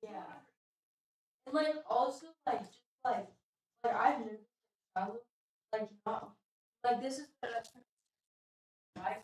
Yeah. And like also like just like I've never traveled like not like this is what I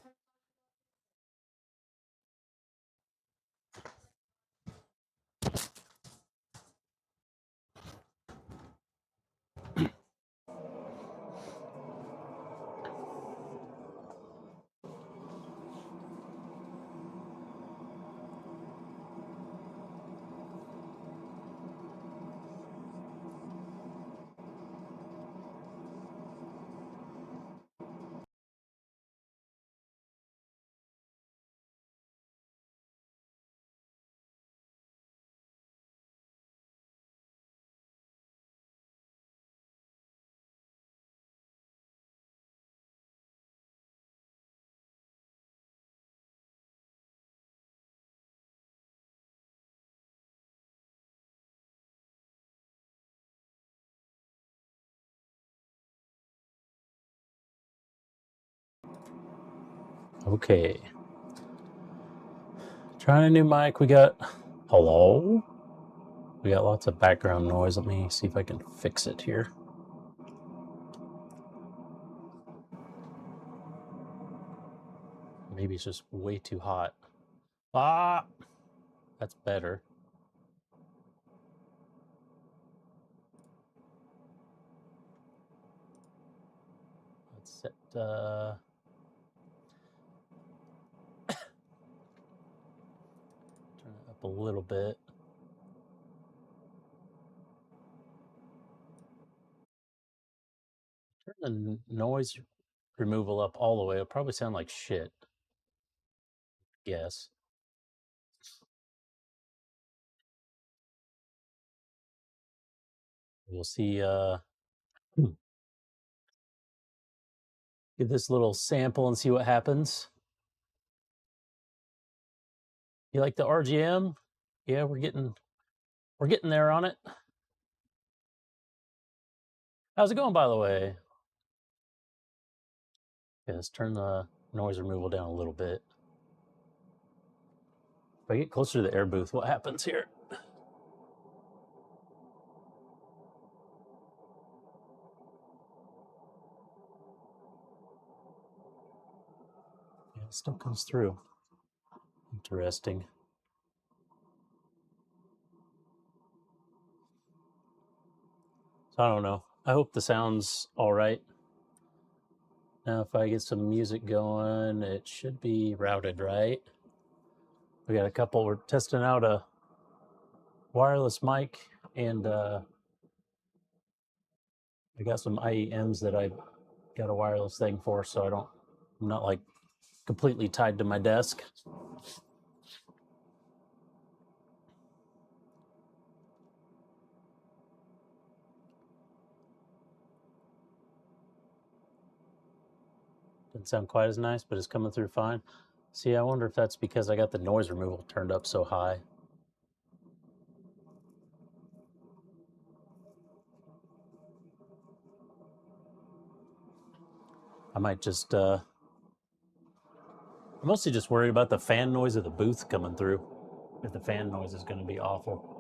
Okay. Trying a new mic. We got... Hello? We got lots of background noise. Let me see if I can fix it here. Maybe it's just way too hot. Ah! That's better. Let's set... turn it up a little bit. Turn the noise removal up all the way. It'll probably sound like shit. Yes. We'll see. Give this little sample and see what happens. You like the RGM? Yeah, we're getting there on it. How's it going, by the way? Okay, let's turn the noise removal down a little bit. If I get closer to the air booth, what happens here? Yeah, it still comes through. Interesting. So I don't know. I hope the sound's all right. Now, if I get some music going, it should be routed, right? We got a couple. We're testing out a wireless mic, and I got some IEMs that I got a wireless thing for, so I'm not like completely tied to my desk. Didn't sound quite as nice, but it's coming through fine. See, I wonder if that's because I got the noise removal turned up so high. I might just, I'm mostly just worried about the fan noise of the booth coming through. If the fan noise is going to be awful.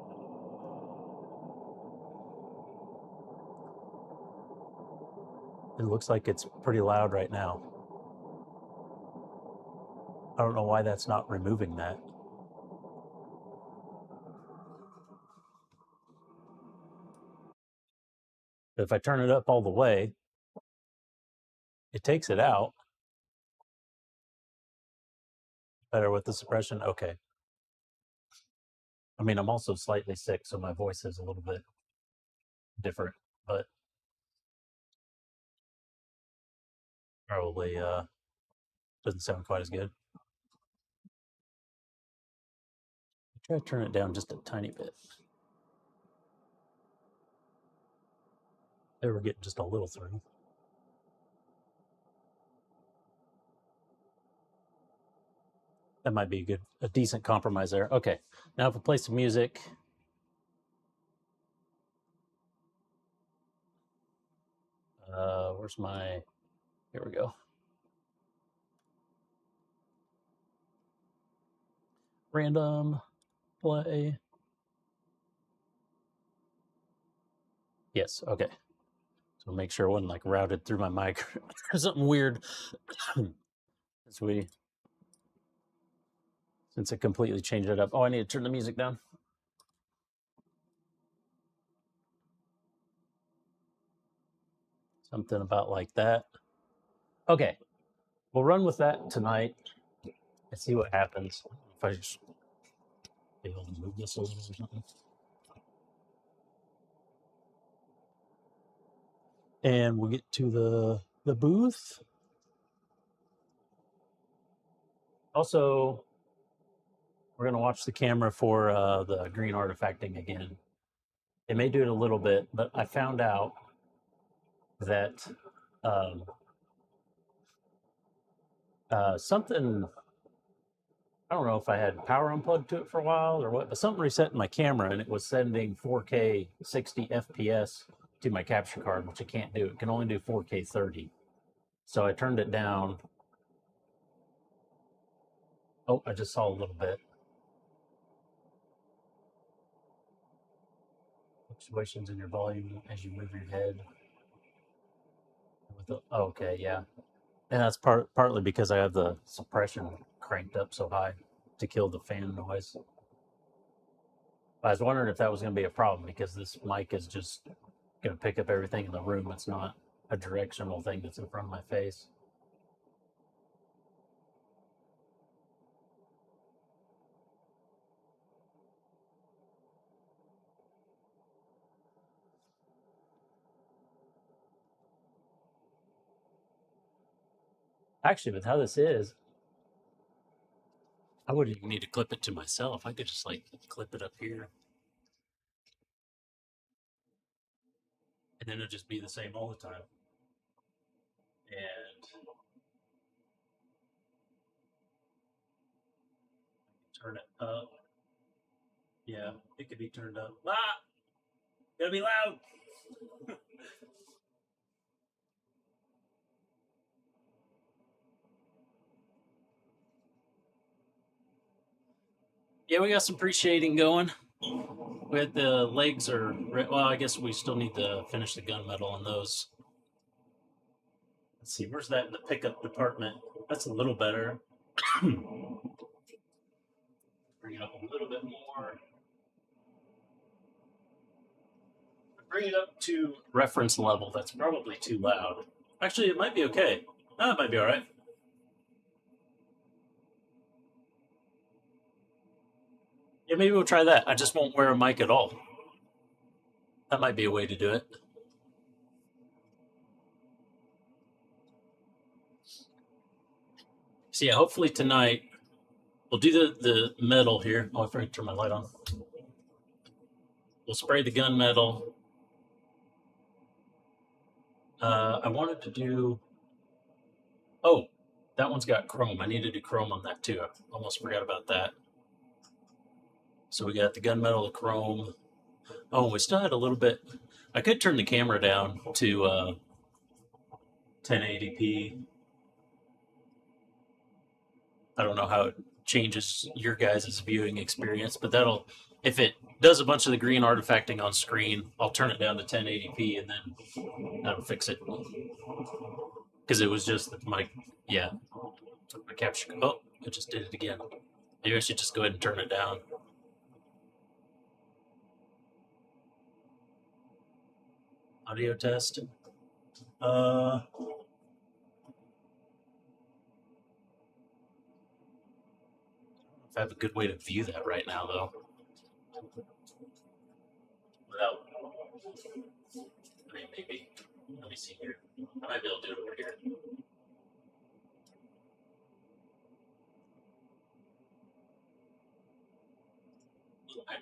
It looks like it's pretty loud right now. I don't know why that's not removing that. But if I turn it up all the way, it takes it out. Better with the suppression? Okay. I mean, I'm also slightly sick, so my voice is a little bit different, but probably doesn't sound quite as good. Try to turn it down just a tiny bit. There, we're getting just a little through. That might be a decent compromise there. Okay, now if we play some music. Where's my, here we go. Random play. Yes. Okay. So make sure it wasn't like routed through my mic or something weird. Since it completely changed it up. Oh, I need to turn the music down. Something about like that. Okay. We'll run with that tonight and see what happens. If I just be able to move this a little or something. And we'll get to the booth. Also, we're going to watch the camera for the green artifacting again. It may do it a little bit, but I found out that something, I don't know if I had power unplugged to it for a while or what, but something reset in my camera and it was sending 4K 60 FPS to my capture card, which it can't do. It can only do 4K 30. So I turned it down. Oh, I just saw a little bit. Fluctuations in your volume as you move your head. Oh, okay, yeah. And that's partly because I have the suppression cranked up so high to kill the fan noise. I was wondering if that was going to be a problem because this mic is just going to pick up everything in the room. It's not a directional thing that's in front of my face. Actually, with how this is, I wouldn't even need to clip it to myself. I could just like clip it up here. And then it'll just be the same all the time. And turn it up. Yeah, it could be turned up. Ah! Gotta be loud! Yeah, we got some pre-shading going. We had the legs are, well, I guess we still need to finish the gunmetal on those. Let's see, where's that in the pickup department? That's a little better. Bring it up a little bit more. Bring it up to reference level. That's probably too loud. Actually, it might be okay. It might be all right. Yeah, maybe we'll try that. I just won't wear a mic at all. That might be a way to do it. So yeah, hopefully tonight we'll do the metal here. Oh, I forgot to turn my light on. We'll spray the gunmetal. I wanted to do. Oh, that one's got chrome. I need to do chrome on that too. I almost forgot about that. So we got the gunmetal, the chrome. Oh, we still had a little bit. I could turn the camera down to 1080p. I don't know how it changes your guys' viewing experience, but that'll, if it does a bunch of the green artifacting on screen, I'll turn it down to 1080p and then that'll fix it. Because it was just my capture. Oh, it just did it again. Maybe I should just go ahead and turn it down. Audio test. If I have a good way to view that right now, though. Without, I mean, maybe. Let me see here. I might be able to do it over here.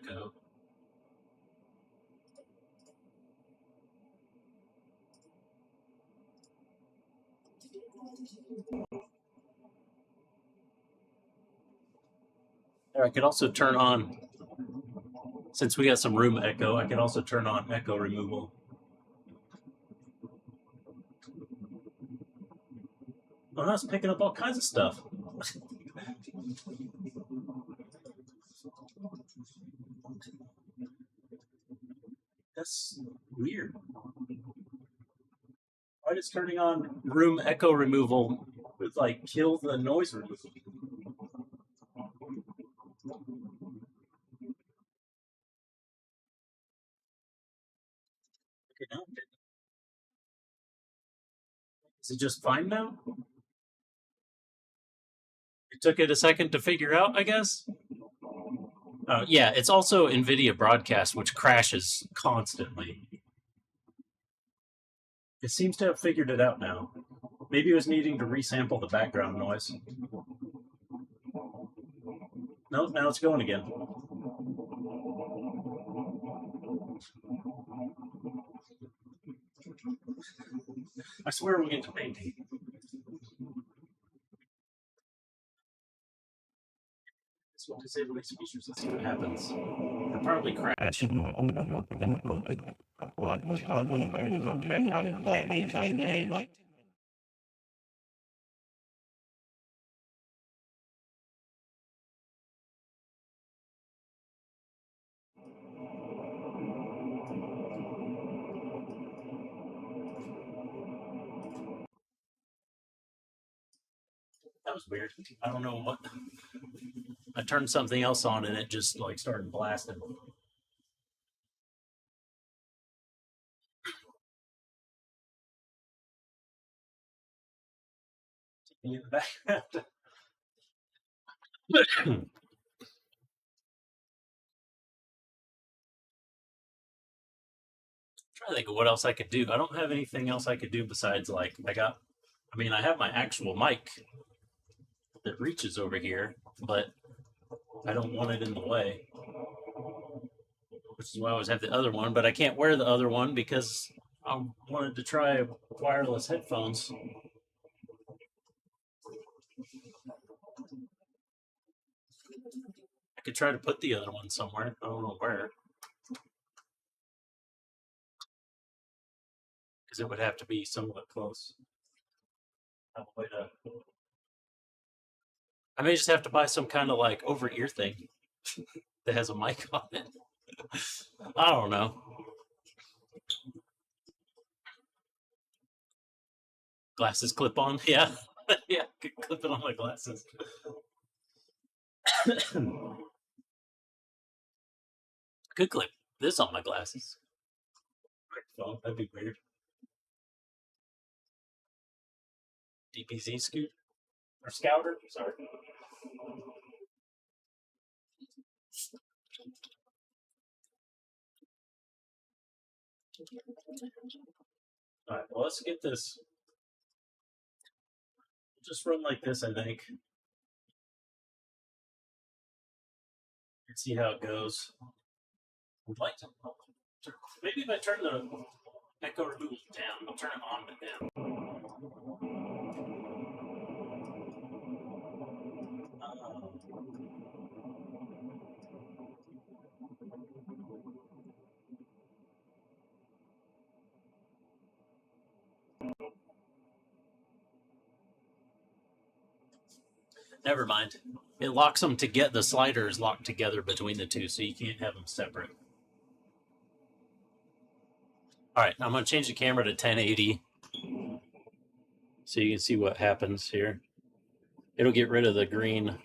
Echo. There, I could also turn on, since we got some room echo, I can also turn on echo removal. Oh, that's picking up all kinds of stuff. That's weird. is turning on room echo removal with like kill the noise removal. Okay, now is it just fine now? It took it a second to figure out, I guess. Yeah, it's also NVIDIA Broadcast, which crashes constantly. It seems to have figured it out now. Maybe it was needing to resample the background noise. No, now it's going again. I swear we'll get to painting. This will disable these features and see what happens. It'll probably crash. That was weird. I don't know what. I turned something else on and it just like started blasting. In the background. Trying to think of what else I could do. I don't have anything else I could do besides like I have my actual mic that reaches over here, but I don't want it in the way. Which is why I always have the other one, but I can't wear the other one because I wanted to try wireless headphones. I could try to put the other one somewhere. I don't know where. Because it would have to be somewhat close. I may just have to buy some kind of like over-ear thing that has a mic on it. I don't know. Glasses clip on? Yeah. Yeah, could clip it on my glasses. Could clip this on my glasses. Microphone, that'd be weird. DPZ scoot? Or scouter? Sorry. Alright, well, let's get this. Just run like this, I think. And see how it goes. I'd like to. Maybe if I turn the echo removal down, I'll turn it on but down. Never mind. It locks them together. The slider is locked together between the two, so you can't have them separate. All right, I'm going to change the camera to 1080 so you can see what happens here. It'll get rid of the green.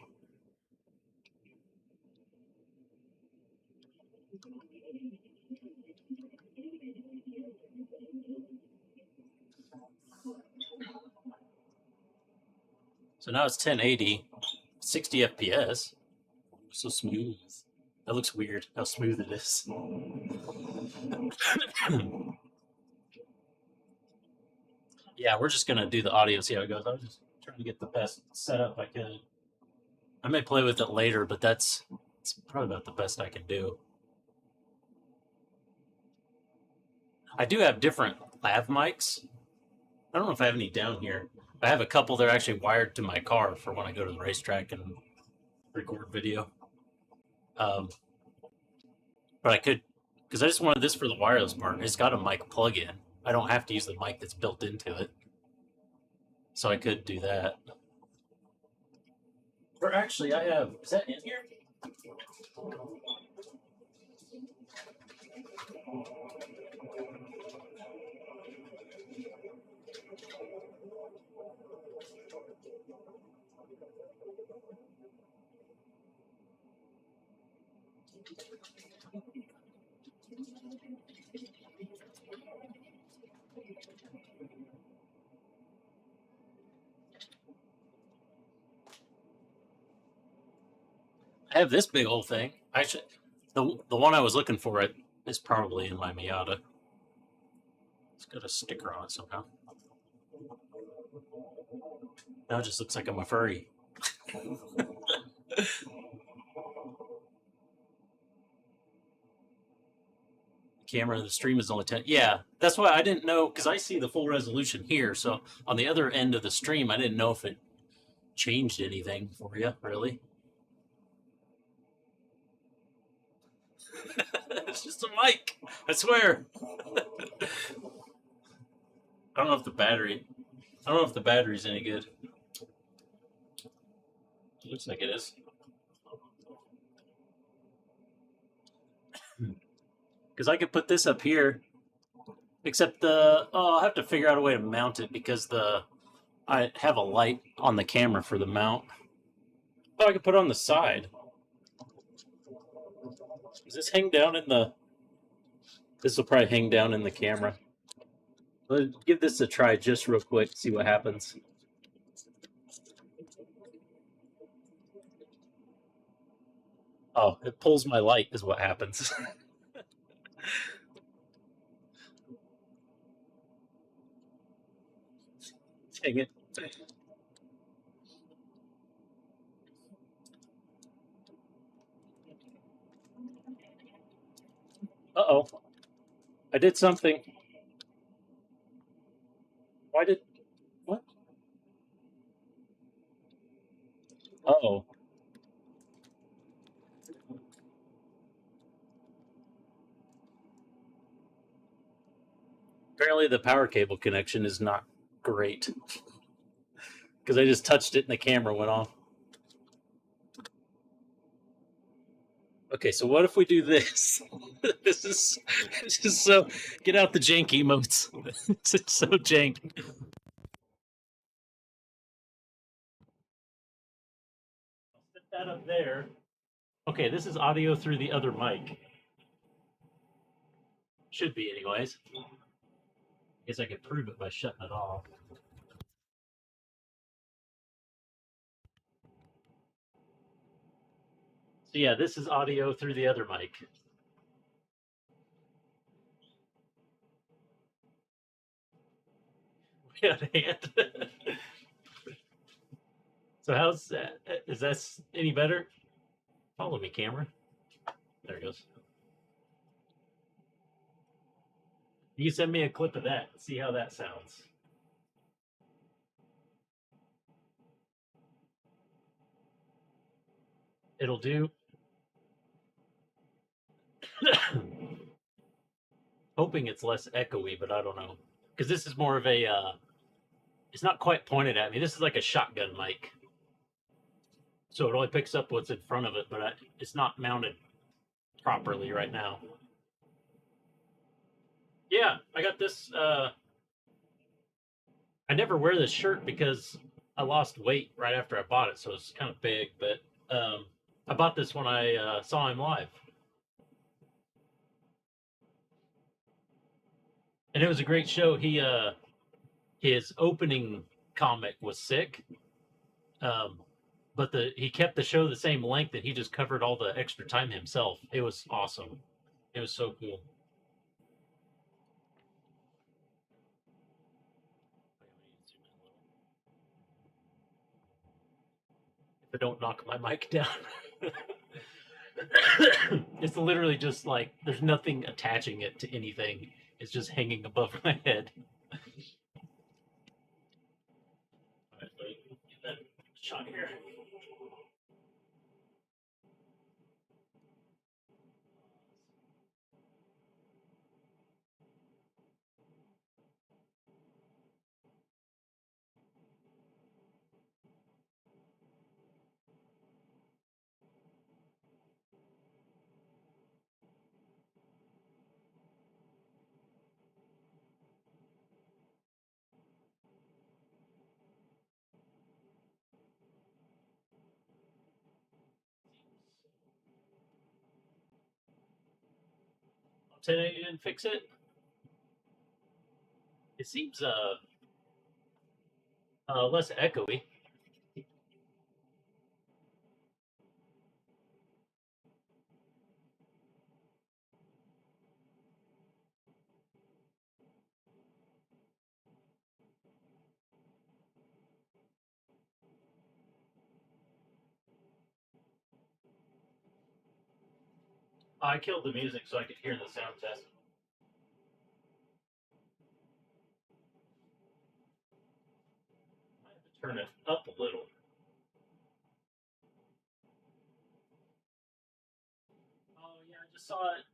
So now it's 1080, 60 FPS. So smooth. That looks weird, how smooth it is. Yeah, we're just going to do the audio, see how it goes. I was just trying to get the best setup I could. I may play with it later, but it's probably about the best I can do. I do have different lav mics. I don't know if I have any down here. I have a couple that are actually wired to my car for when I go to the racetrack and record video. But I could, because I just wanted this for the wireless part. It's got a mic plug-in. I don't have to use the mic that's built into it. So I could do that. Or actually, I have, is that in here? I have this big old thing. Actually, the one I was looking for is probably in my Miata. It's got a sticker on it somehow. Now it just looks like I'm a furry. Camera, the stream is only 10. Yeah, that's why I didn't know, because I see the full resolution here. So on the other end of the stream, I didn't know if it changed anything for you, really. It's just a mic, I swear. I don't know if the battery's any good. It looks like it is. Because I could put this up here, except I'll have to figure out a way to mount it because I have a light on the camera for the mount. Oh, I could put it on the side. Does this hang down in the... This will probably hang down in the camera. Let's give this a try just real quick, see what happens. Oh, it pulls my light is what happens. Dang it. Uh-oh. I did something. Why did... What? Uh-oh. Apparently the power cable connection is not great. Because I just touched it and the camera went off. Okay, so what if we do this? This is so... Get out the jank emotes. It's so jank. I'll set that up there. Okay, this is audio through the other mic. Should be, anyways. Guess I could prove it by shutting it off. So yeah, this is audio through the other mic. Yeah, hand. So how's that? Is that any better? Follow me, camera. There it goes. You send me a clip of that. See how that sounds. It'll do. Hoping it's less echoey, but I don't know. Because this is more of a, it's not quite pointed at me. This is like a shotgun mic. So it only picks up what's in front of it, but it's not mounted properly right now. Yeah, I got this. I never wear this shirt because I lost weight right after I bought it, so it's kind of big. But I bought this when I saw him live, and it was a great show. His opening comic was sick, but he kept the show the same length, and he just covered all the extra time himself. It was awesome. It was so cool. If I don't knock my mic down. It's literally just like there's nothing attaching it to anything. It's just hanging above my head. All right, let me get that shot here. Today you didn't fix it? It seems less echoey. I killed the music so I could hear the sound test. I have to turn it up a little. Oh yeah, I just saw it.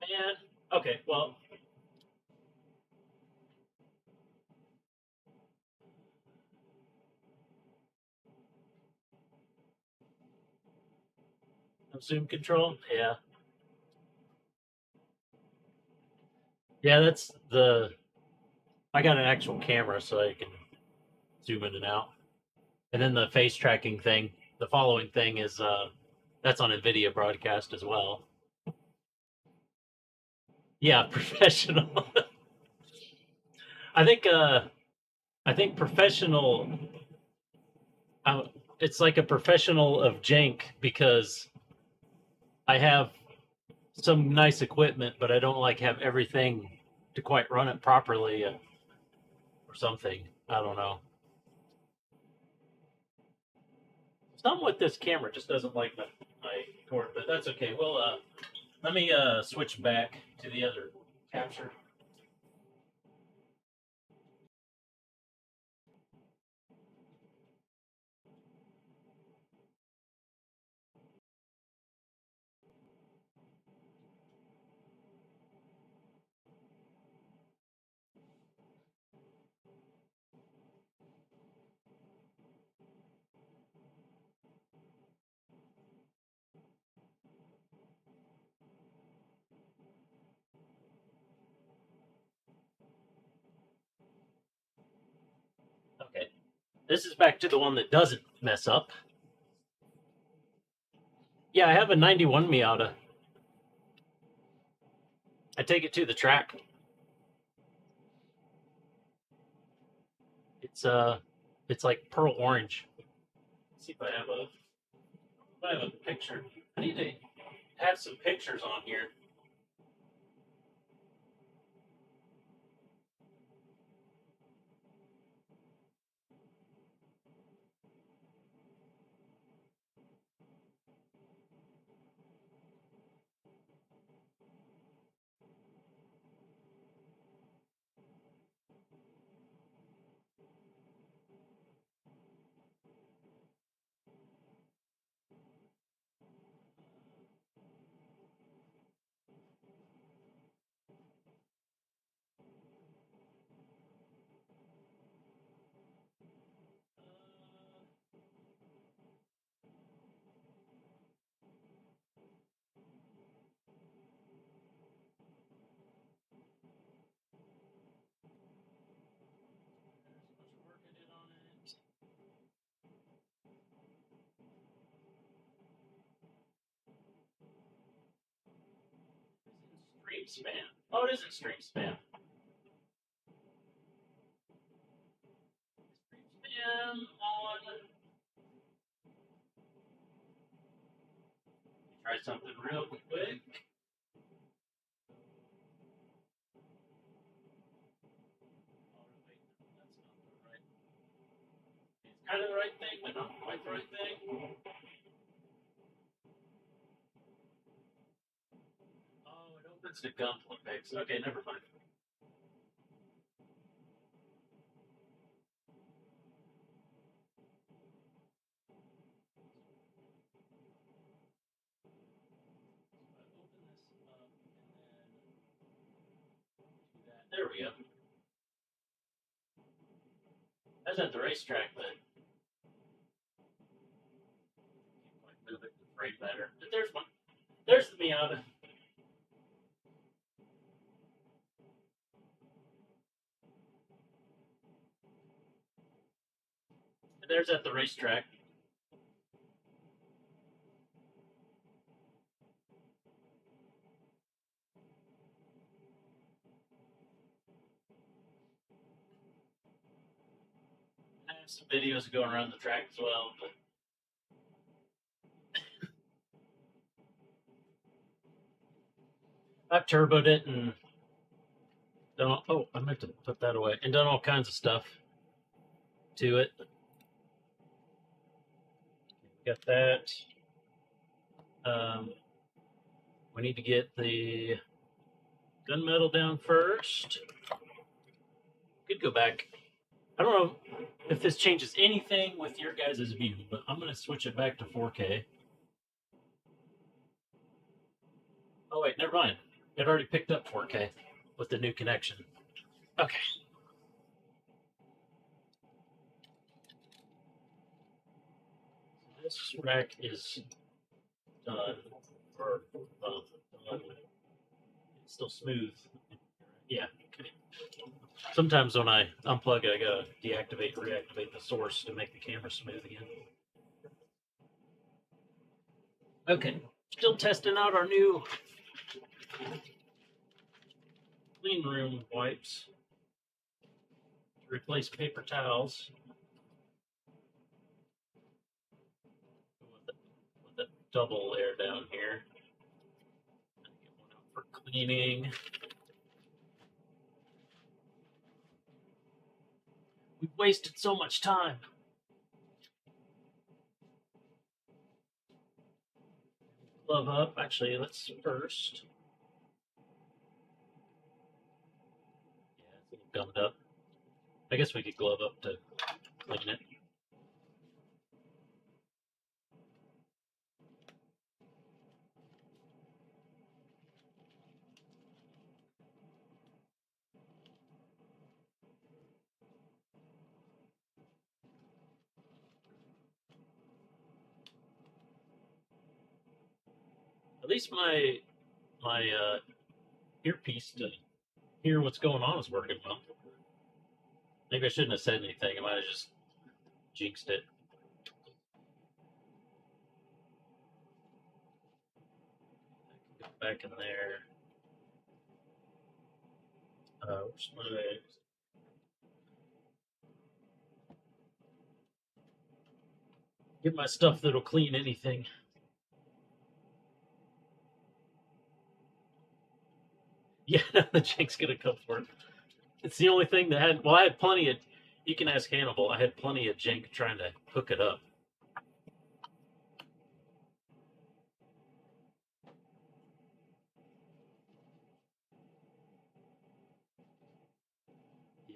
Man. Okay, well. Zoom control? Yeah. Yeah, that's the. I got an actual camera so I can zoom in and out. And then the face tracking thing, the following thing is that's on NVIDIA broadcast as well. Yeah, professional. I think professional. It's like a professional of jank because I have some nice equipment, but I don't like have everything to quite run it properly or something. I don't know. Something with this camera just doesn't like my cord, but that's okay. Well, let me switch back to the other capture. Okay. This is back to the one that doesn't mess up. Yeah, I have a 91 Miata. I take it to the track. It's like pearl orange. Let's see if I have a picture. I need to have some pictures on here. Stream spam. Oh, it isn't stream spam. Spam on. Try something real quick. It's kind of the right thing, but not quite the right thing. Oh, it opens the Gunpla pics. Okay, never mind. There we go. I was at the racetrack, but move it to frame better. But there's one. There's the Miata. And there's at the racetrack. some videos going around the track as well. But I've turboed it and done all, oh, I meant to put that away, and done all kinds of stuff to it. Got that. We need to get the gunmetal down first. Could go back. I don't know if this changes anything with your guys' view, but I'm going to switch it back to 4K. Oh, wait, never mind. It already picked up 4K with the new connection. Okay. This rack is done. Or, done. It's still smooth. Yeah, okay. Sometimes when I unplug it, I gotta deactivate and reactivate the source to make the camera smooth again. Okay, still testing out our new clean room wipes to replace paper towels with a double layer down here. Get one out for cleaning. We've wasted so much time. Glove up. Actually, let's first. Yeah, it's a little gummed up. I guess we could glove up to clean it. At least my earpiece to hear what's going on is working well. Maybe I shouldn't have said anything. I might have just jinxed it. Go back in there. Where's my... Get my stuff that'll clean anything. Yeah, the Jake's gonna come for it. It's the only thing that had. Well, I had plenty of. You can ask Hannibal. I had plenty of jank trying to hook it up.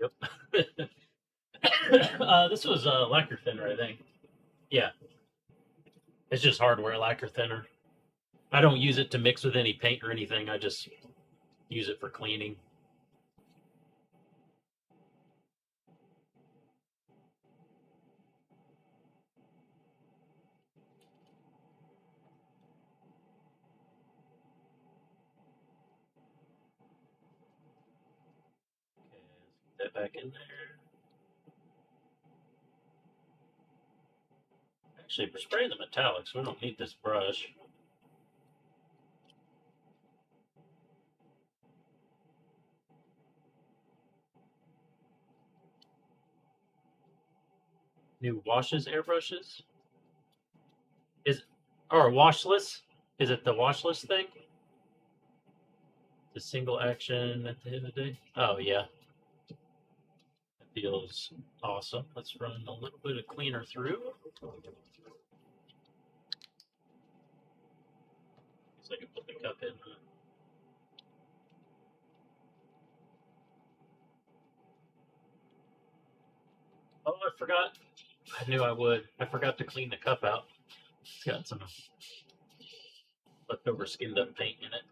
Yep. This was lacquer thinner, I think. Yeah. It's just hardware lacquer thinner. I don't use it to mix with any paint or anything. I just use it for cleaning. Okay, let's get that back in there. Actually, we're spraying the metallics. We don't need this brush. New washes, airbrushes? Is or washless? Is it the washless thing? The single action at the end of the day? Oh yeah. That feels awesome. Let's run a little bit of cleaner through. Guess I can put the cup in. Oh, I forgot. I knew I would. I forgot to clean the cup out. It's got some leftover skinned up paint in it.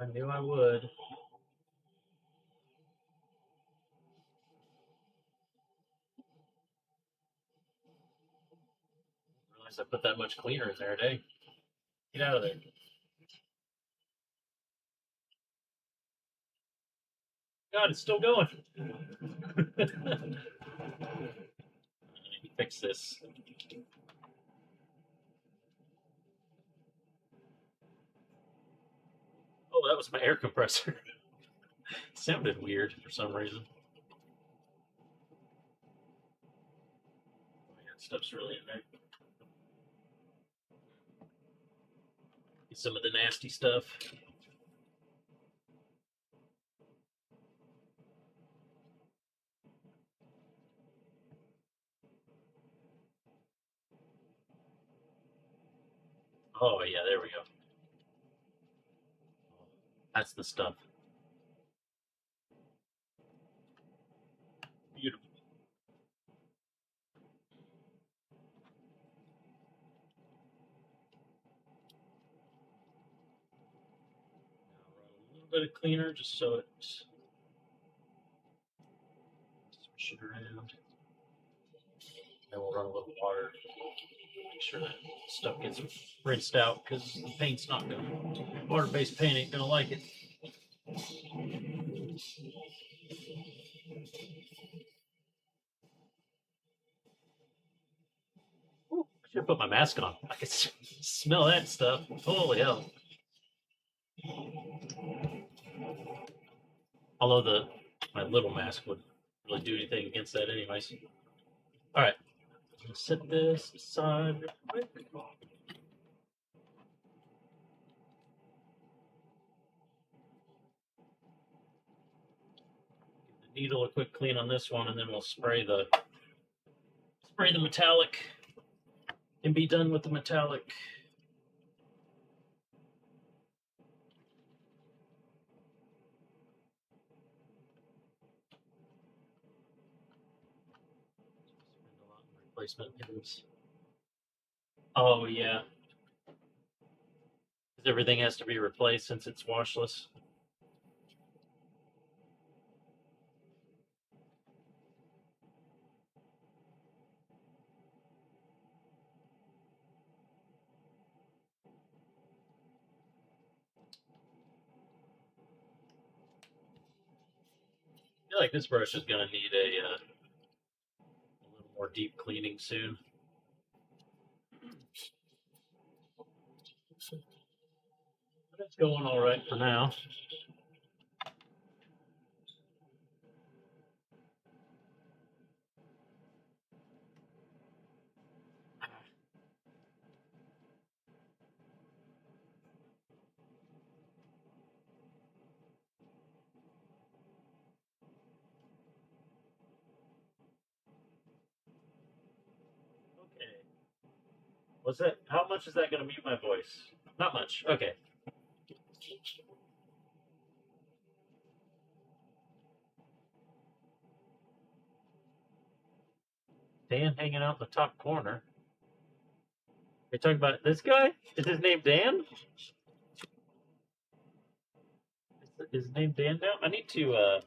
I knew I would. Realized I put that much cleaner in there today. Get out of there. God, it's still going. Fix this. Oh, that was my air compressor. Sounded weird for some reason. Oh, yeah, stuff's really in there. Some of the nasty stuff. Oh, yeah, there we go. That's the stuff. Beautiful. Now run a little bit of cleaner just so it switch it around. Then we'll run a little water. Make sure that stuff gets rinsed out because the paint's not gonna, water-based paint ain't gonna like it. Ooh, I should put my mask on. I can smell that stuff. Holy hell. Although my little mask wouldn't really do anything against that anyways. Alright. Set this aside real quick. Give the needle a quick clean on this one, and then we'll spray the metallic and be done with the metallic. Spend a lot in replacement pins. Oh yeah. Because everything has to be replaced since it's washless. I feel like this brush is going to need a little more deep cleaning soon. But it's going all right for now. Okay. What's that? How much is that going to mute my voice? Not much. Okay. Dan hanging out in the top corner. You're talking about this guy? Is his name Dan? Is his name Dan now? I need to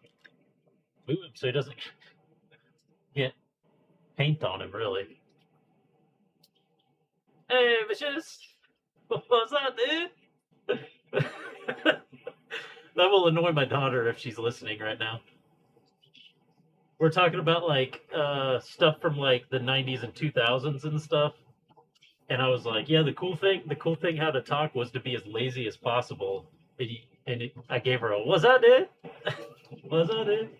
move him so he doesn't get paint on him, really. Hey, bitches! What's that, dude? That will annoy my daughter if she's listening right now. We're talking about like stuff from like the 90s and 2000s and stuff. And I was like, yeah, the cool thing how to talk was to be as lazy as possible. I gave her a, what's that, dude? What's that, dude?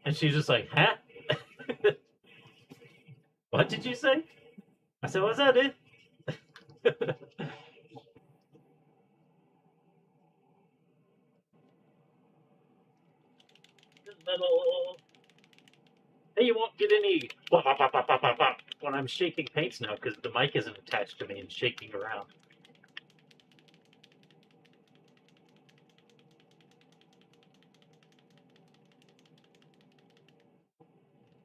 And she's just like, huh? What did you say? I said, what's that, dude? Metal. Hey, you won't get any when I'm shaking paints now because the mic isn't attached to me and shaking around.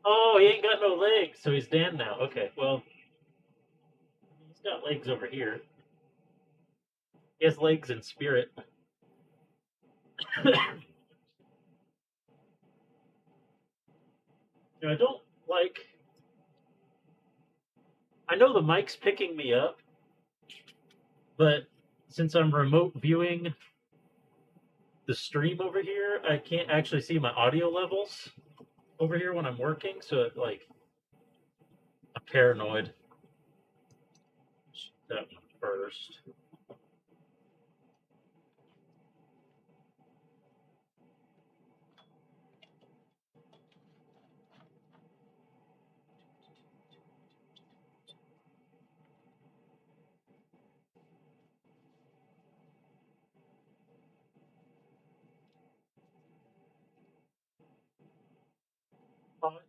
Oh, he ain't got no legs, so he's Dan now. Okay, well, he's got legs over here. He has legs in spirit. I don't like. I know the mic's picking me up, but since I'm remote viewing the stream over here, I can't actually see my audio levels over here when I'm working, so it, like, I'm paranoid. That one first.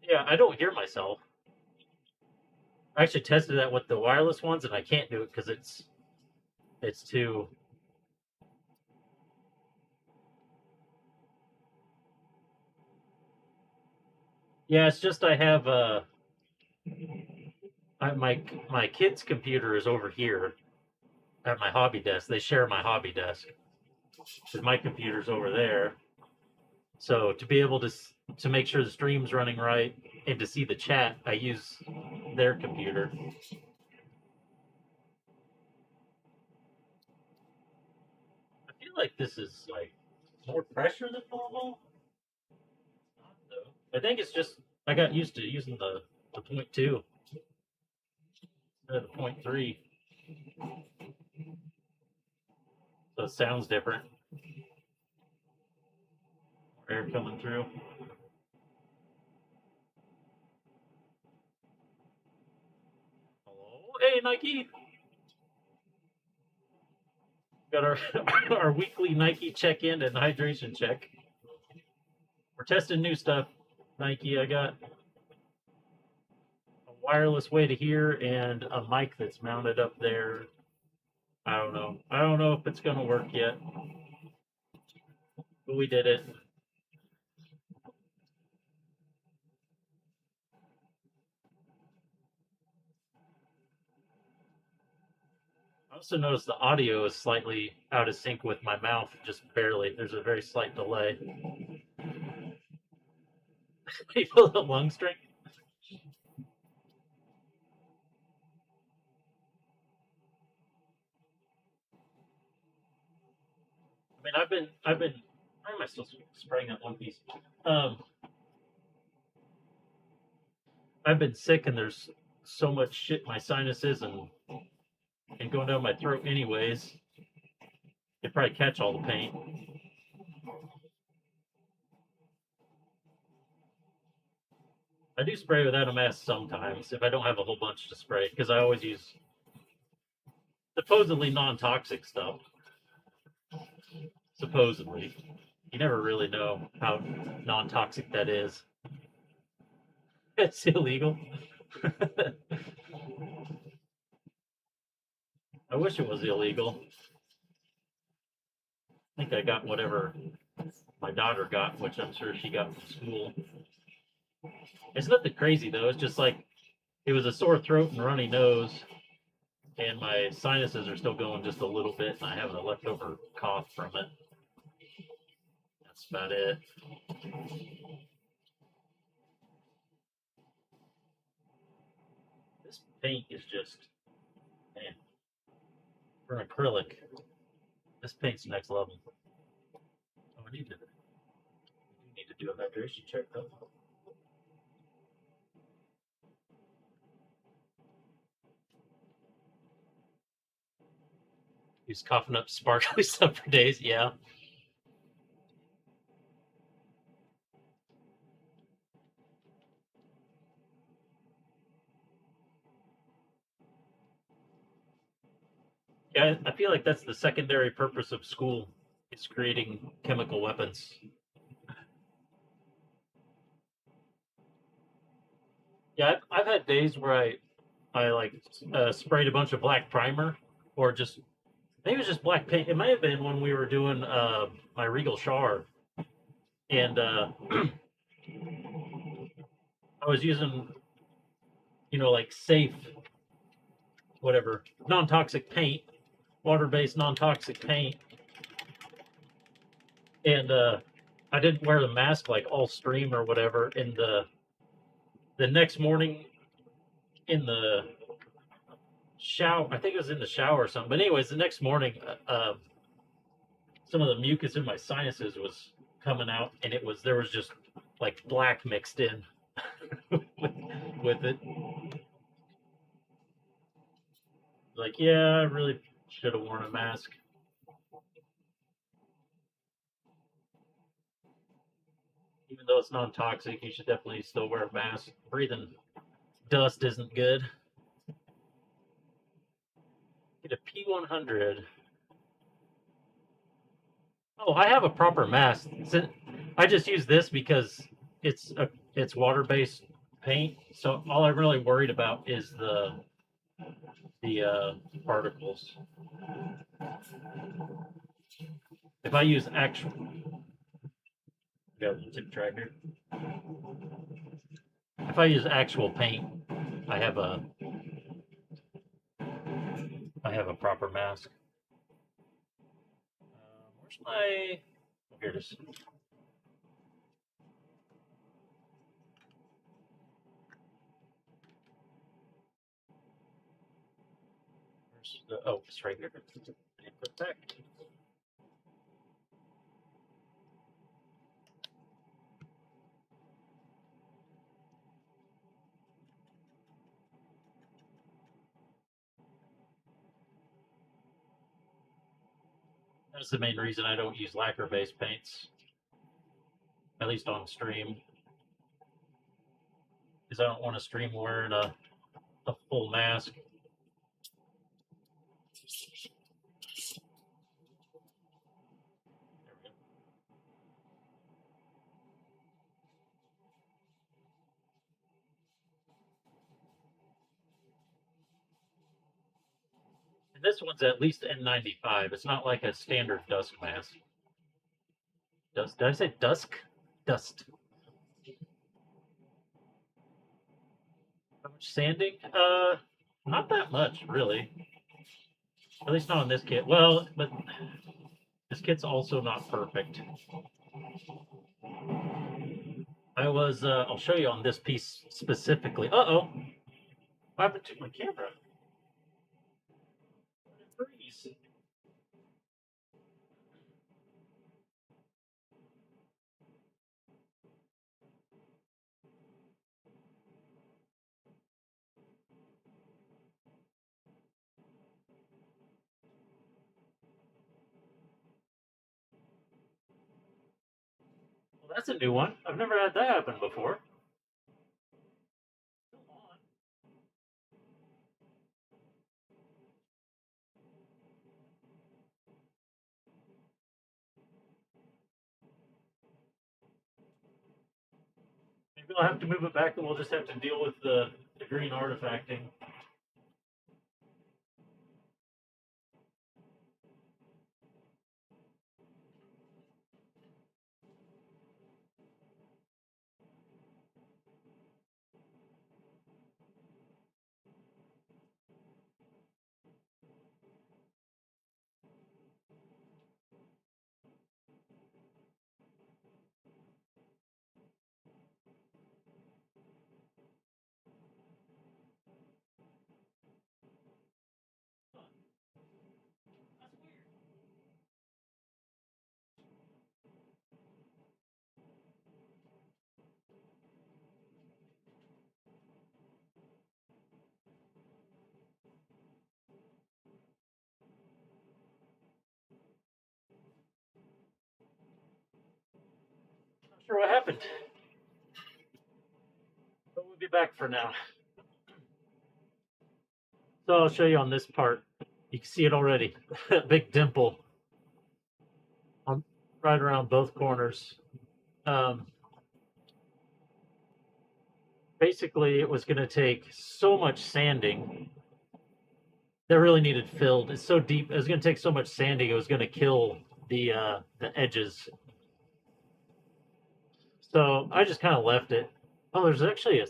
Yeah, I don't hear myself. I actually tested that with the wireless ones, and I can't do it because it's too. Yeah, it's just I have my kid's computer is over here at my hobby desk. They share my hobby desk because my computer's over there. So to be able to make sure the stream's running right and to see the chat, I use their computer. I feel like this is like more pressure than normal. Not though. I think it's just I got used to using the point two instead of the point three, so it sounds different. More air coming through. Hello, hey Nike. Got our our weekly Nike check-in and hydration check. We're testing new stuff. Nike, I got a wireless way to hear and a mic that's mounted up there. I don't know. I don't know if it's gonna work yet, but we did it. I also noticed the audio is slightly out of sync with my mouth, just barely. There's a very slight delay. You feel the lung strength? I mean, I've been. Why am I still spraying that one piece? Um, I've been sick, and there's so much shit in my sinuses and going down my throat, anyways. They probably catch all the paint. I do spray without a mask sometimes if I don't have a whole bunch to spray because I always use supposedly non-toxic stuff. Supposedly, you never really know how non-toxic that is. It's illegal. I wish it was illegal. I think I got whatever my daughter got, which I'm sure she got from school. It's nothing crazy though. It's just like it was a sore throat and runny nose, and my sinuses are still going just a little bit, and I have a leftover cough from it. That's about it. This paint is just, man, for an acrylic, this paint's next level. Oh, we need to do a hydration check though. He's coughing up sparkly stuff for days. Yeah. Yeah, I feel like that's the secondary purpose of school is creating chemical weapons. Yeah, I've had days where I like sprayed a bunch of black primer or just maybe it was just black paint. It may have been when we were doing my Regal Char, and I was using like safe whatever non-toxic paint, water-based non-toxic paint, and I didn't wear the mask like all stream or whatever. And the next morning in the shower, I think it was in the shower or something. But anyways, the next morning, some of the mucus in my sinuses was coming out, and there was just like black mixed in with it. Like, yeah, I really should have worn a mask. Even though it's non-toxic, you should definitely still wear a mask. Breathing dust isn't good. Get a P100. Oh, I have a proper mask. I just use this because it's water-based paint, so all I'm really worried about is the particles. If I use actual, got a tip tracker. If I use actual paint, I have a proper mask. Where's my? Oh, here it is. Where's the? Oh, it's right here. Put back. That's the main reason I don't use lacquer-based paints, at least on stream, because I don't want to stream wearing a full mask. And this one's at least N95. It's not like a standard dusk mask. Dust? Did I say dusk? Dust. How much sanding? Not that much, really. At least not on this kit. Well, but this kit's also not perfect. I'll show you on this piece specifically. Uh-oh. What happened to my camera? Freeze. Well, that's a new one. I've never had that happen before. Come on. Maybe I'll have to move it back and we'll just have to deal with the green artifacting. That's weird. Not sure what happened. But we'll be back for now. So I'll show you on this part. You can see it already. Big dimple on right around both corners. Basically, it was going to take so much sanding that really needed filled. It's so deep. It was going to take so much sanding. It was going to kill the edges. So I just kind of left it. Oh, there's actually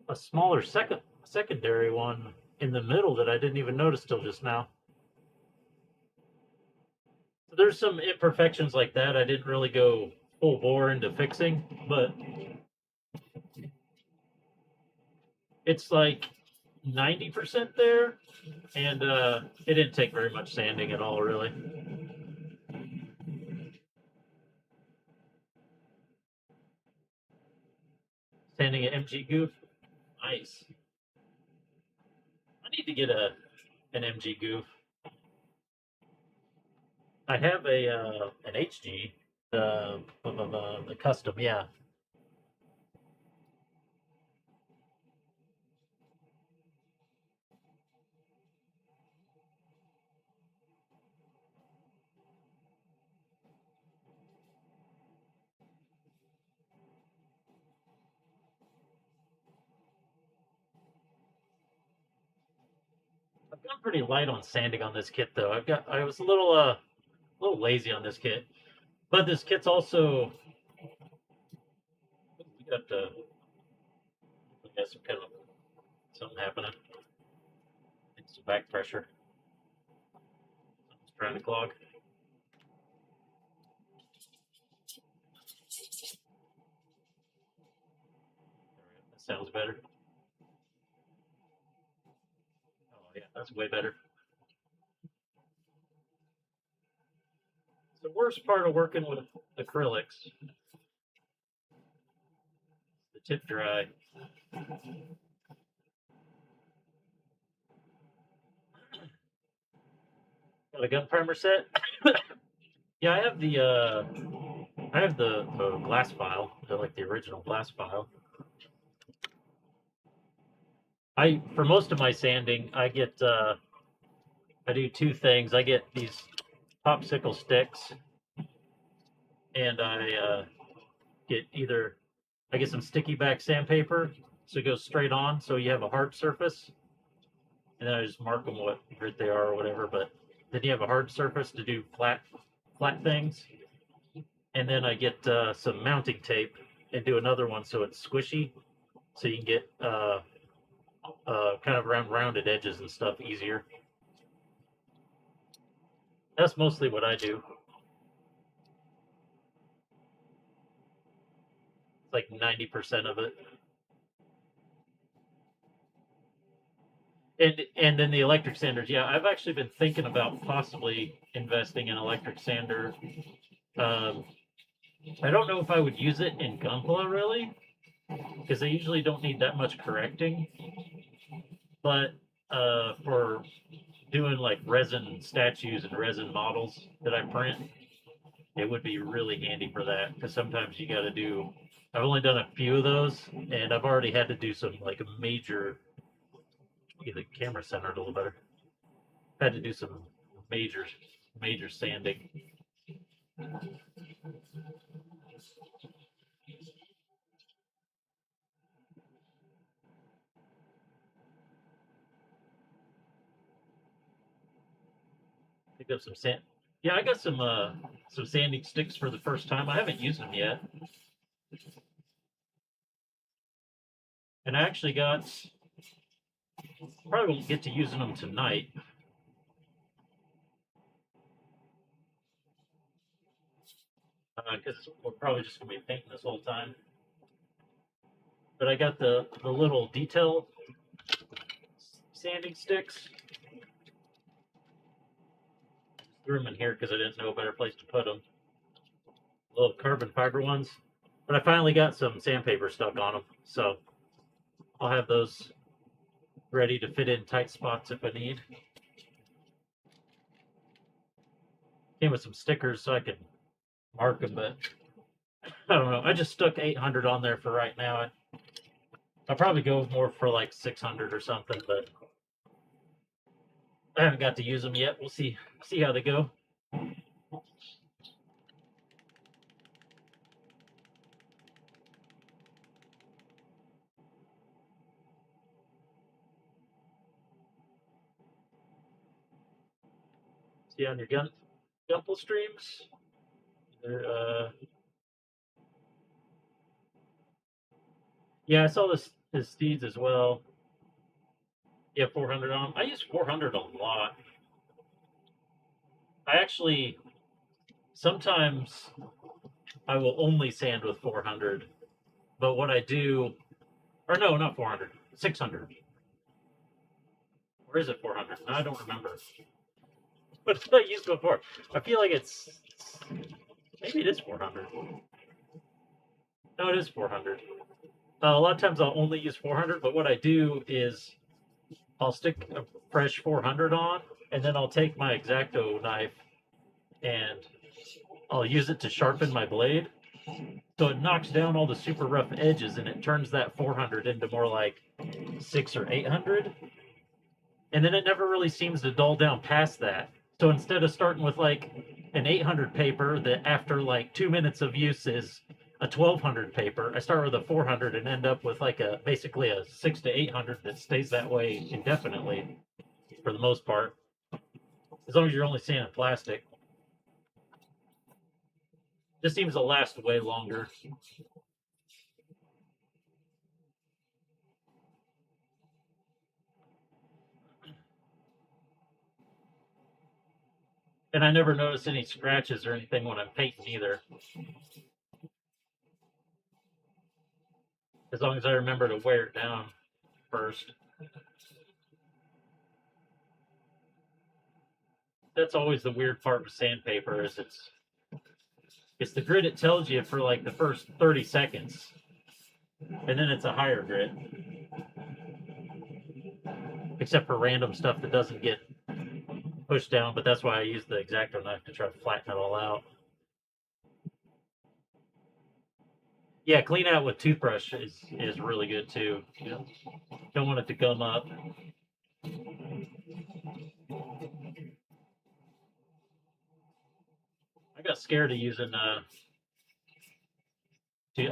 a smaller secondary one in the middle that I didn't even notice till just now. So there's some imperfections like that I didn't really go full bore into fixing, but it's like 90% there, and it didn't take very much sanding at all, really. Sanding an MG goof, nice. I need to get an MG goof. I have an HG, the custom, yeah. I'm pretty light on sanding on this kit though. I was a little lazy on this kit, but this kit's also we got some kind of something happening. It's some back pressure. Something's trying to clog. That sounds better. Oh yeah, that's way better. The worst part of working with acrylics, the tip dry. Got a gun primer set. Yeah, I have the glass file, like the original glass file. For most of my sanding, I do two things. I get these popsicle sticks, and I get some sticky back sandpaper, so it goes straight on, so you have a hard surface, and then I just mark them what grit they are or whatever. But then you have a hard surface to do flat things, and then I get some mounting tape and do another one so it's squishy, so you can get kind of around rounded edges and stuff easier. That's mostly what I do. It's like 90% of it. And then the electric sanders. Yeah, I've actually been thinking about possibly investing in electric sander. I don't know if I would use it in Gunpla really, because they usually don't need that much correcting. But for doing like resin statues and resin models that I print, it would be really handy for that, because sometimes you got to do. I've only done a few of those, and I've already had to do some like major. Get the camera centered a little better. Had to do some major sanding. Picked up some sand. Yeah, I got some sanding sticks for the first time. I haven't used them yet, and I actually probably won't get to using them tonight. Because we're probably just gonna be painting this whole time. But I got the little detail sanding sticks. Threw them in here because I didn't know a better place to put them. Little carbon fiber ones. But I finally got some sandpaper stuck on them, so I'll have those ready to fit in tight spots if I need. Came with some stickers so I can mark them, but I don't know. I just stuck 800 on there for right now. I'll probably go more for like 600 or something, but I haven't got to use them yet. We'll see how they go. See on your Gunpla streams. Yeah, I saw his steeds as well. Yeah, 400 on them. I use 400 a lot. I actually sometimes I will only sand with 400, but what I do, or no, not 400, 600. Or is it 400? No, I don't remember. What did I use before? I feel like maybe it is 400. No, it is 400. A lot of times I'll only use 400, but what I do is I'll stick a fresh 400 on, and then I'll take my X-Acto knife and I'll use it to sharpen my blade. So it knocks down all the super rough edges and it turns that 400 into more like 600 or 800. And then it never really seems to dull down past that. So instead of starting with like an 800 paper that after like 2 minutes of use is a 1200 paper, I start with a 400 and end up with like basically a 600 to 800 that stays that way indefinitely. for the most part, as long as you're only sanding plastic. This seems to last way longer. And I never notice any scratches or anything when I'm painting either. As long as I remember to wear it down first. That's always the weird part with sandpaper is it's the grit it tells you for like the first 30 seconds. And then it's a higher grit. Except for random stuff that doesn't get pushed down, but that's why I use the X-Acto knife to try to flatten it all out. Yeah, clean out with toothbrush is really good too. You know, don't want it to gum up. I got scared of using I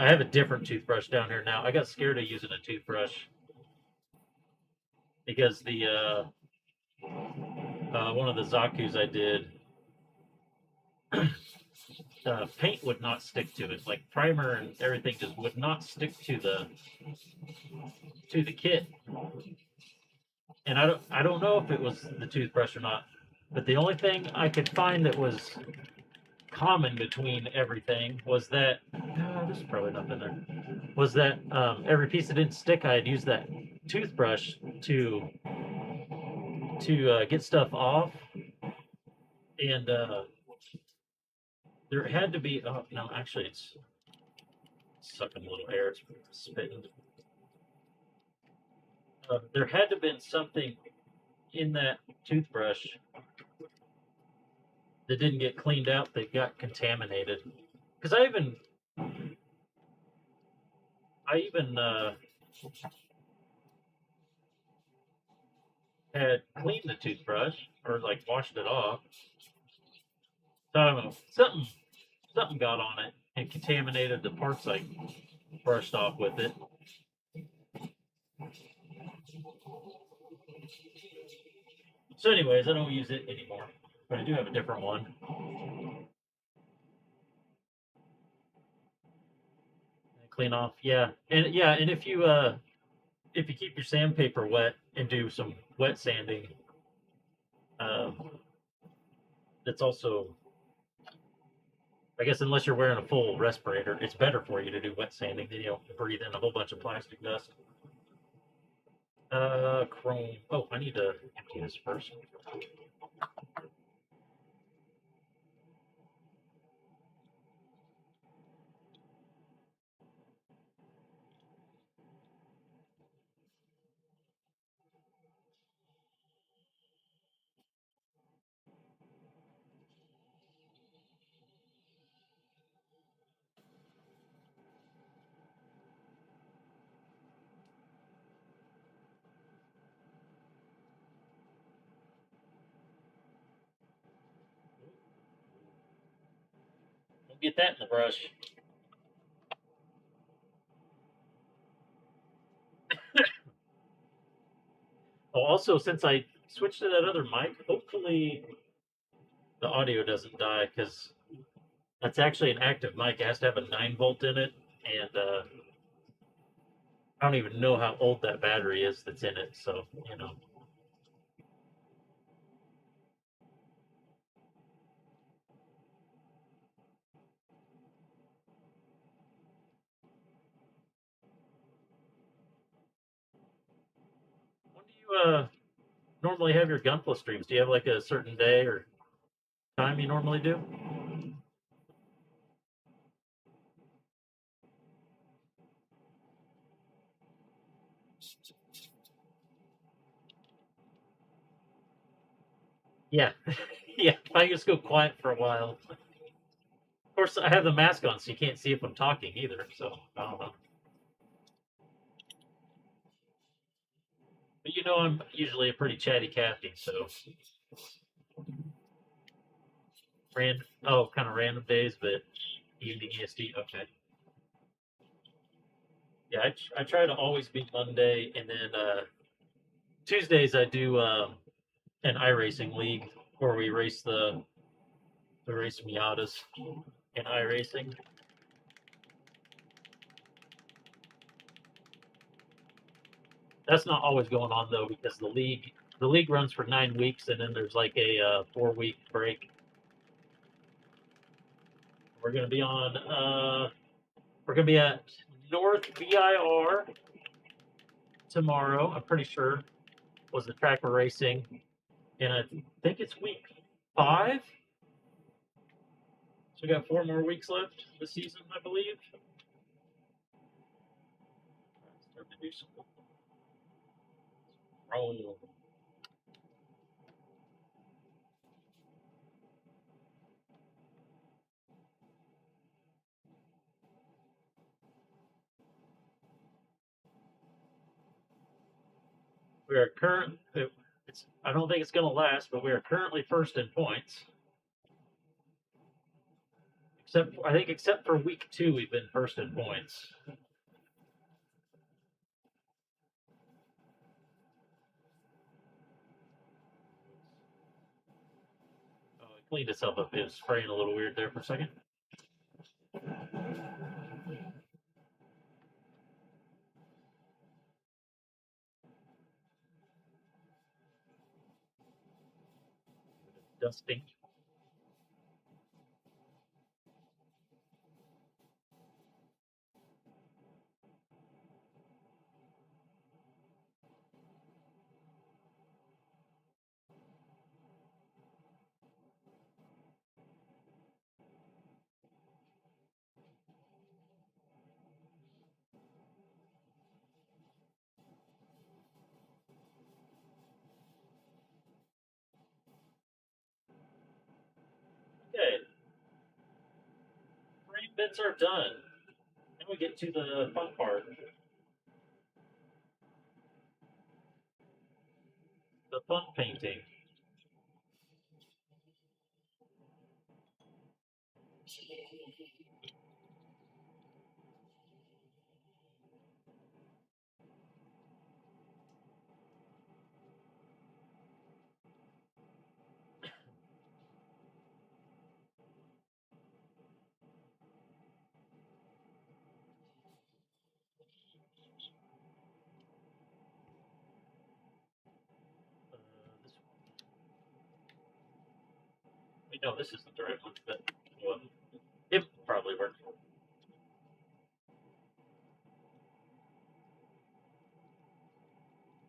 have a different toothbrush down here now. I got scared of using a toothbrush because the one of the Zaku's I did, paint would not stick to it. Like primer and everything just would not stick to the kit. And I don't know if it was the toothbrush or not, but the only thing I could find that was common between everything was that this is probably not in there. Was that every piece that didn't stick, I had used that toothbrush to get stuff off, and there had to be. Oh no, actually, it's sucking a little air. It's spitting. There had to have been something in that toothbrush that didn't get cleaned out that got contaminated. Because I even had cleaned the toothbrush or like washed it off. So I don't know, something got on it and contaminated the parts I brushed off with it. So, anyways, I don't use it anymore, but I do have a different one. Clean off, yeah, and if you keep your sandpaper wet and do some wet sanding, that's also, I guess, unless you're wearing a full respirator, it's better for you to do wet sanding. Then you don't breathe in a whole bunch of plastic dust. Chrome. Oh, I need to empty this first. Don't get that in the brush. Oh, also, since I switched to that other mic, hopefully the audio doesn't die because that's actually an active mic. It has to have a 9-volt in it, and I don't even know how old that battery is that's in it. So you know. When do you normally have your Gunpla streams? Do you have like a certain day or time you normally do? Yeah, yeah. I just go quiet for a while. Of course, I have the mask on, so you can't see if I'm talking either. So I don't know. But you know, I'm usually a pretty chatty Cathy, so kind of random days, but evening EST. Okay. Yeah, I try to always be Monday, and then Tuesdays I do an iRacing league where we race the race Miatas in iRacing. That's not always going on though, because the league runs for 9 weeks, and then there's like a 4-week break. We're gonna be on. We're gonna be at North VIR tomorrow. I'm pretty sure was the track we're racing, and I think it's week 5. So we got 4 more weeks left this season, I believe. Start to do some roll. We are current. I don't think it's going to last, but we are currently first in points. Except for week 2, we've been first in points. Oh, I cleaned itself up. It was spraying a little weird there for a second. Dusting. Okay. Frame bits are done. Then we get to the fun part. The fun painting. This one. Wait, no, this isn't the right one, but well, it probably worked.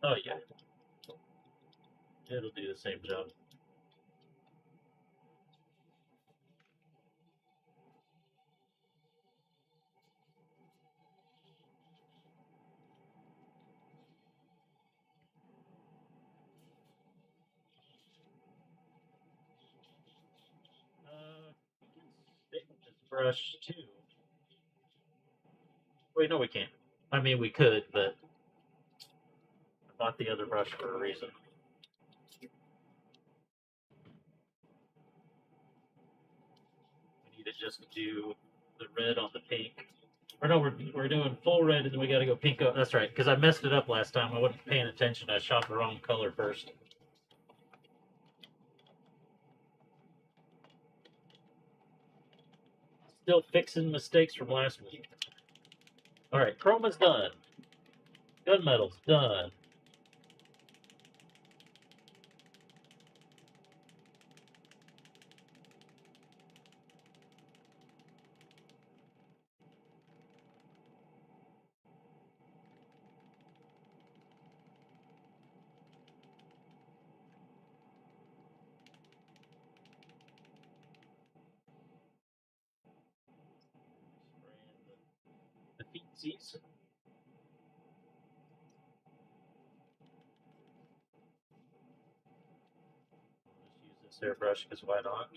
Oh yeah, it'll do the same job. We can stick this brush too. Wait, no, we can't. I mean, we could, but I bought the other brush for a reason. We need to just do the red on the pink. Or no, we're doing full red, and then we got to go pink. Oh, that's right, because I messed it up last time. I wasn't paying attention. I shot the wrong color first. Still fixing mistakes from last week. All right, chroma's done. Gunmetal's done. The feetsies. Just use this airbrush because why not?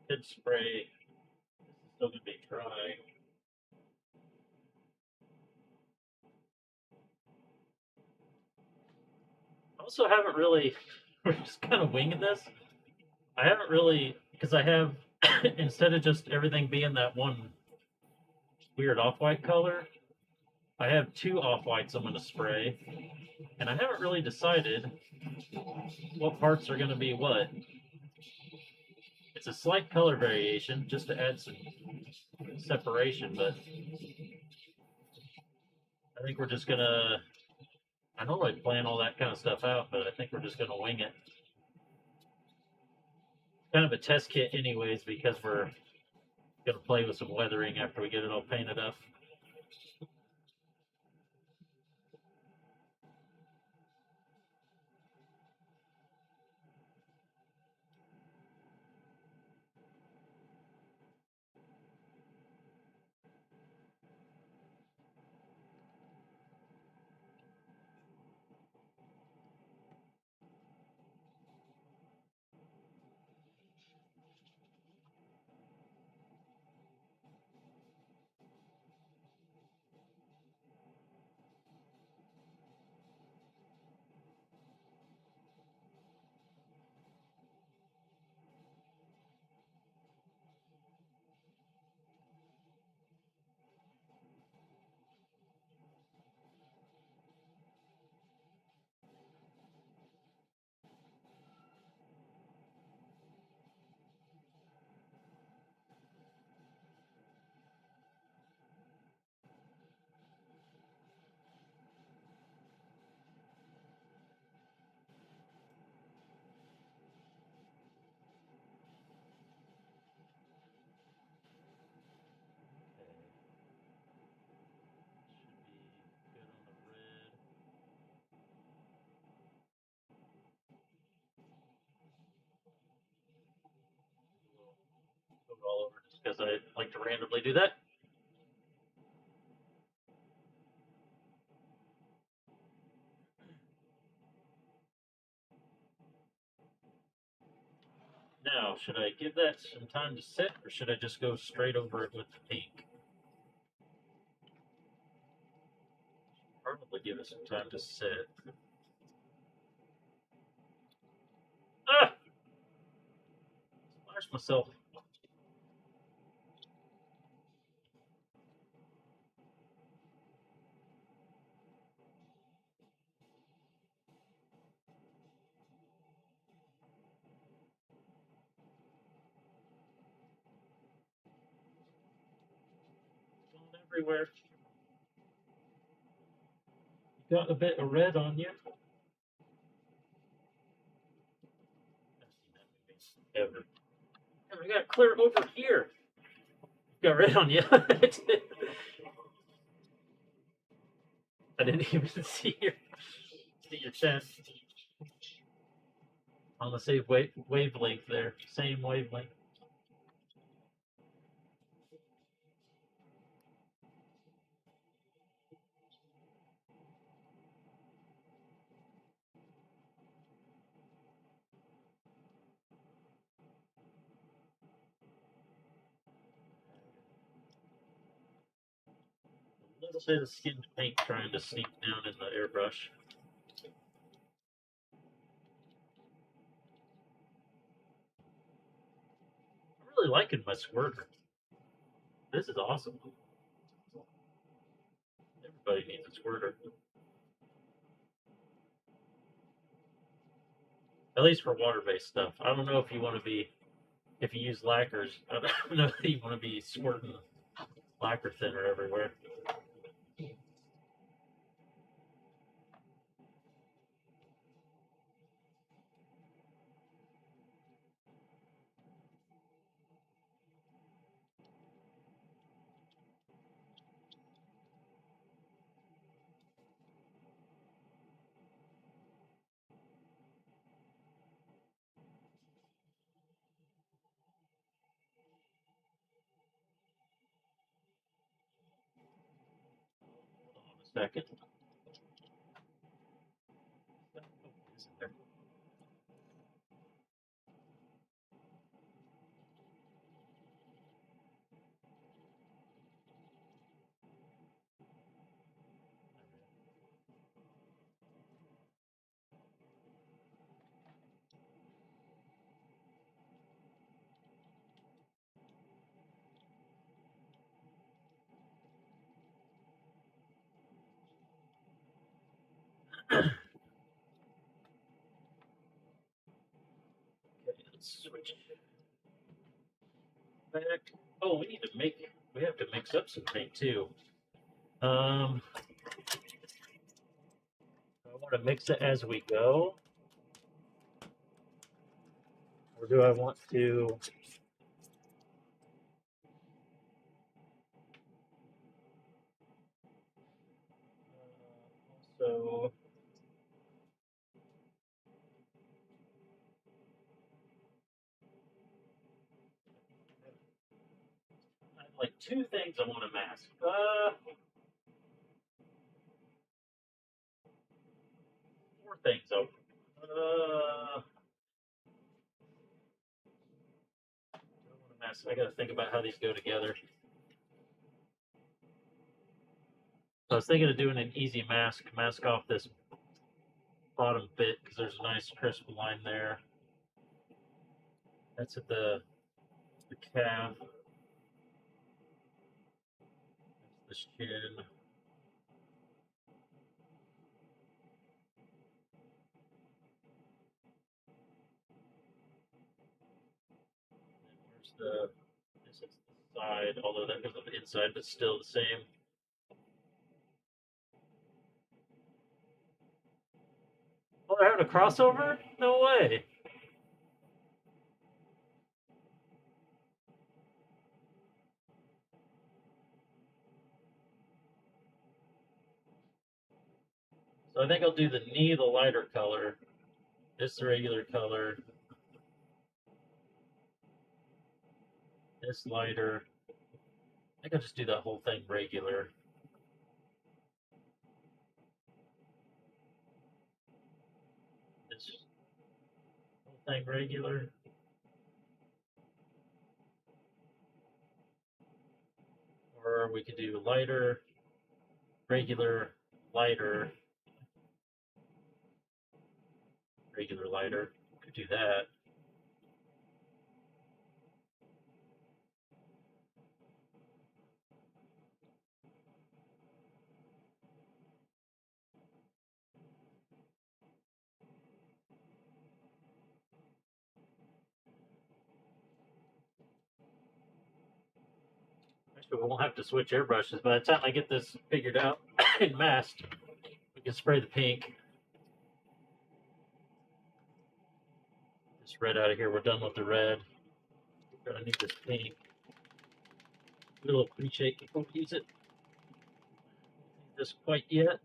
Could spray. This is still going to be dry. I also haven't really, we're just kind of winging this. I haven't really, because I have, instead of just everything being that one weird off-white color, I have two off-whites I'm going to spray, and I haven't really decided what parts are going to be what. It's a slight color variation just to add some separation, but I think we're just going to, I normally plan all that kind of stuff out, but I think we're just going to wing it. Kind of a test kit anyways, because we're going to play with some weathering after we get it all painted up. All over just because I like to randomly do that. Now, should I give that some time to set, or should I just go straight over it with the pink? Probably give it some time to set. Ah! Splash myself. Going everywhere. You got a bit of red on you. Ever. And we got clear over here. Got red on you. I didn't even see your chest. On the same wavelength there. Same wavelength. A little bit of skinned paint trying to sneak down in the airbrush. I'm really liking my squirter. This is awesome. Everybody needs a squirter. At least for water-based stuff. I don't know if you want to be, if you use lacquers, I don't know if you want to be squirting lacquer thinner everywhere. Hold on a second. let's switch back. Oh, we have to mix up something too. I want to mix it as we go, or do I want to? Also, I have like two things I want to mask. Four things. I got to think about how these go together. I was thinking of doing an easy mask off this bottom bit because there's a nice crisp line there. That's at the calf. That's the shin. Where's this is the side, although that goes on the inside, but still the same. Oh, they're having a crossover? No way. So I think I'll do the knee the lighter color, this the regular color, this lighter. I think I'll just do that whole thing regular. This whole thing regular. Or we could do lighter, regular, lighter, regular, lighter. Could do that. Actually, we won't have to switch airbrushes. By the time I get this figured out and masked, we can spray the pink. This red out of here. We're done with the red. We're gonna need this pink. Do a little pre-shake before we use it. Not this quite yet.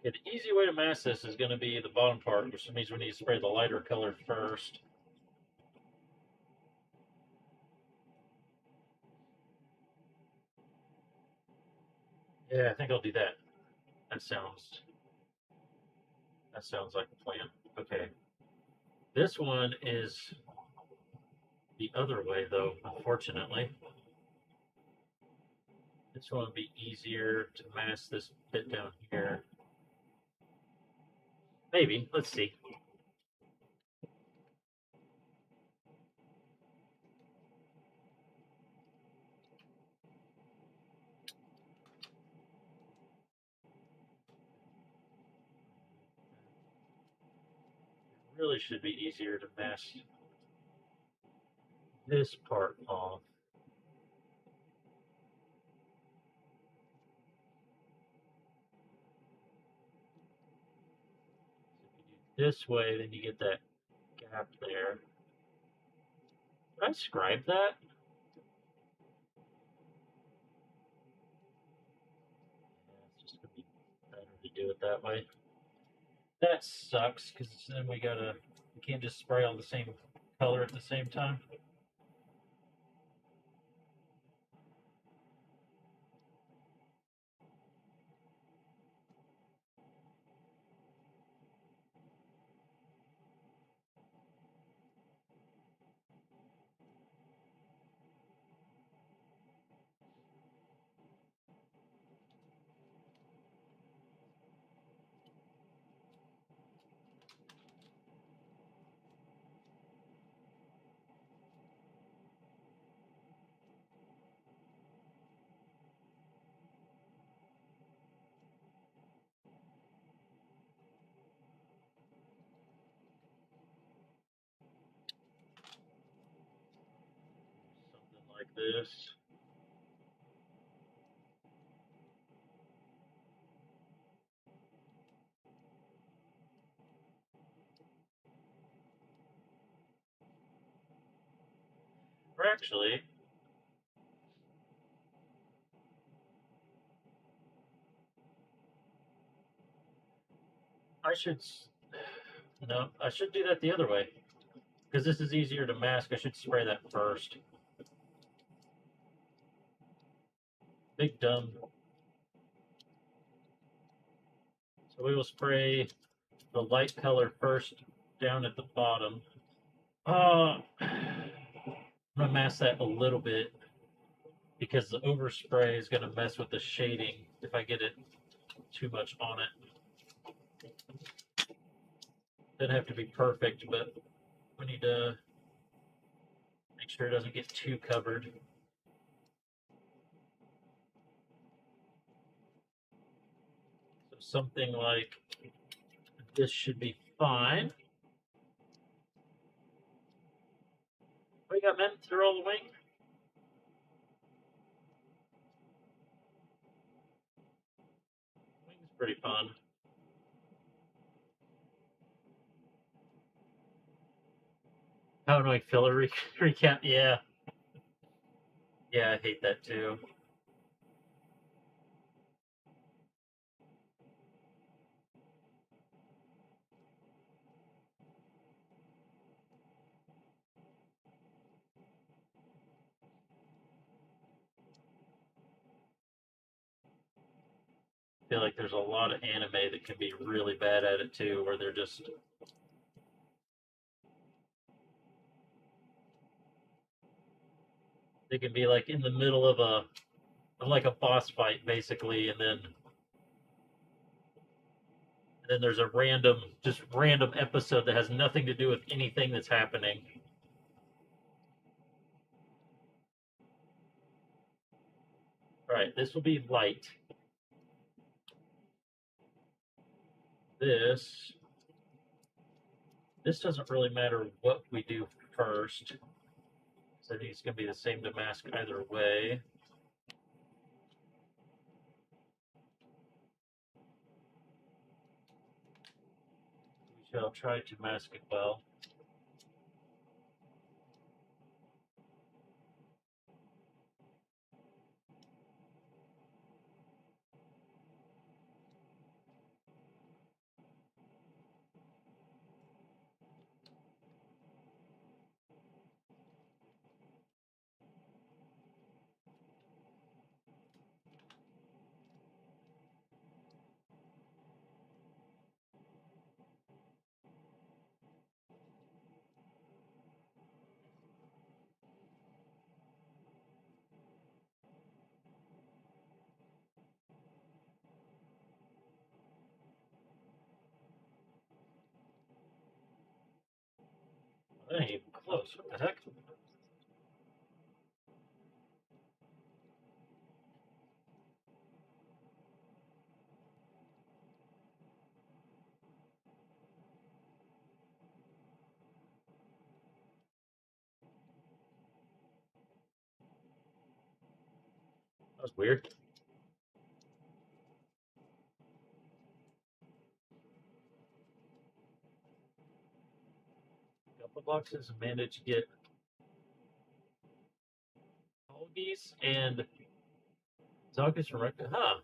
Okay, the easy way to mask this is going to be the bottom part, which means we need to spray the lighter color first. Yeah, I think I'll do that. That sounds like a plan. Okay. This one is the other way though, unfortunately. This one would be easier to mask this bit down here. Maybe. Let's see. It really should be easier to mask this part off. If you do this way, then you get that gap there. Did I scribe that? Yeah, it's just going to be better to do it that way. That sucks because then we can't just spray all the same color at the same time. like this. Or actually, I should, no, I should do that the other way. Because this is easier to mask, I should spray that first. Big dumb. So we will spray the light color first down at the bottom. I'm going to mask that a little bit because the overspray is going to mess with the shading if I get it too much on it. Doesn't have to be perfect, but we need to make sure it doesn't get too covered. So something like this should be fine. What you got, men? Through all the wing? Wing's pretty fun. How annoying filler recap? Yeah. Yeah, I hate that too. I feel like there's a lot of anime that can be really bad at it too, where they're just they can be like in the middle of a boss fight basically, and then there's a random episode that has nothing to do with anything that's happening. All right, this will be light. This doesn't really matter what we do first. So I think it's going to be the same to mask either way. We shall try to mask it well. That ain't even close. What the heck? That was weird. Couple boxes managed to get Holgies and Zogus from Recta. Huh.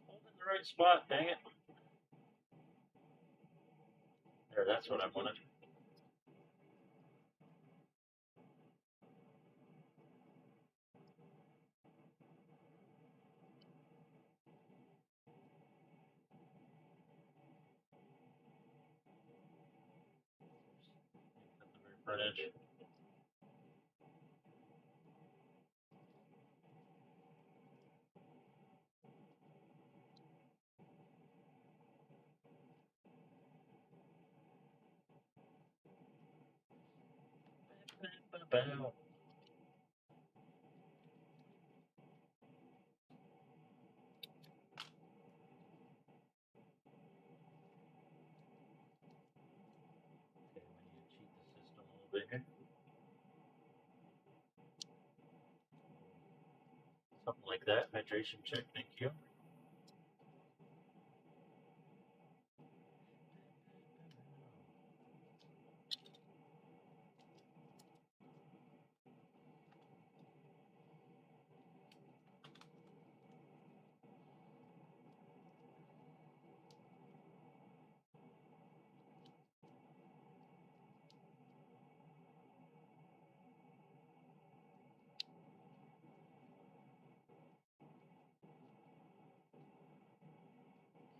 Holding the right spot, dang it. There, that's what I wanted. At the very front edge. bow. Okay, we need to cheat the system a little bit here. Something like that. Hydration check, thank you.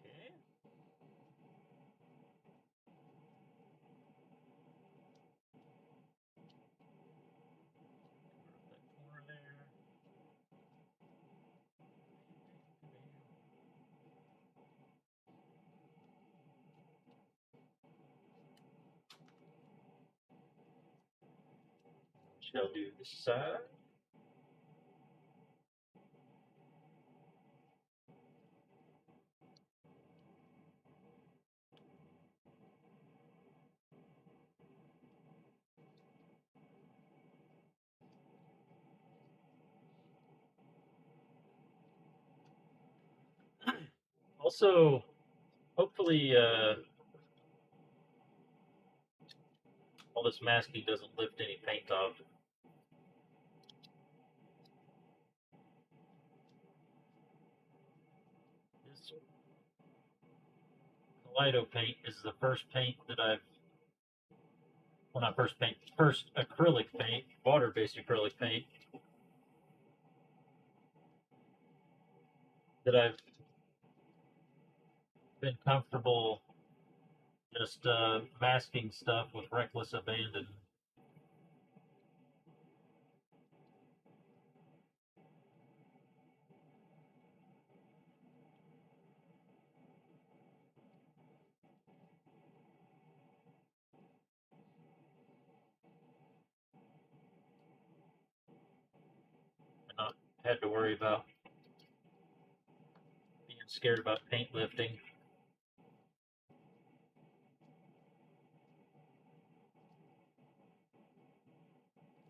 Okay. Cover up that corner there. Shall do this side. Also, hopefully, all this masking doesn't lift any paint off. This Kaleido paint is the first paint that I've, well, not first paint, first acrylic paint, water-based acrylic paint that I've been comfortable just masking stuff with reckless abandon. And not had to worry about being scared about paint lifting.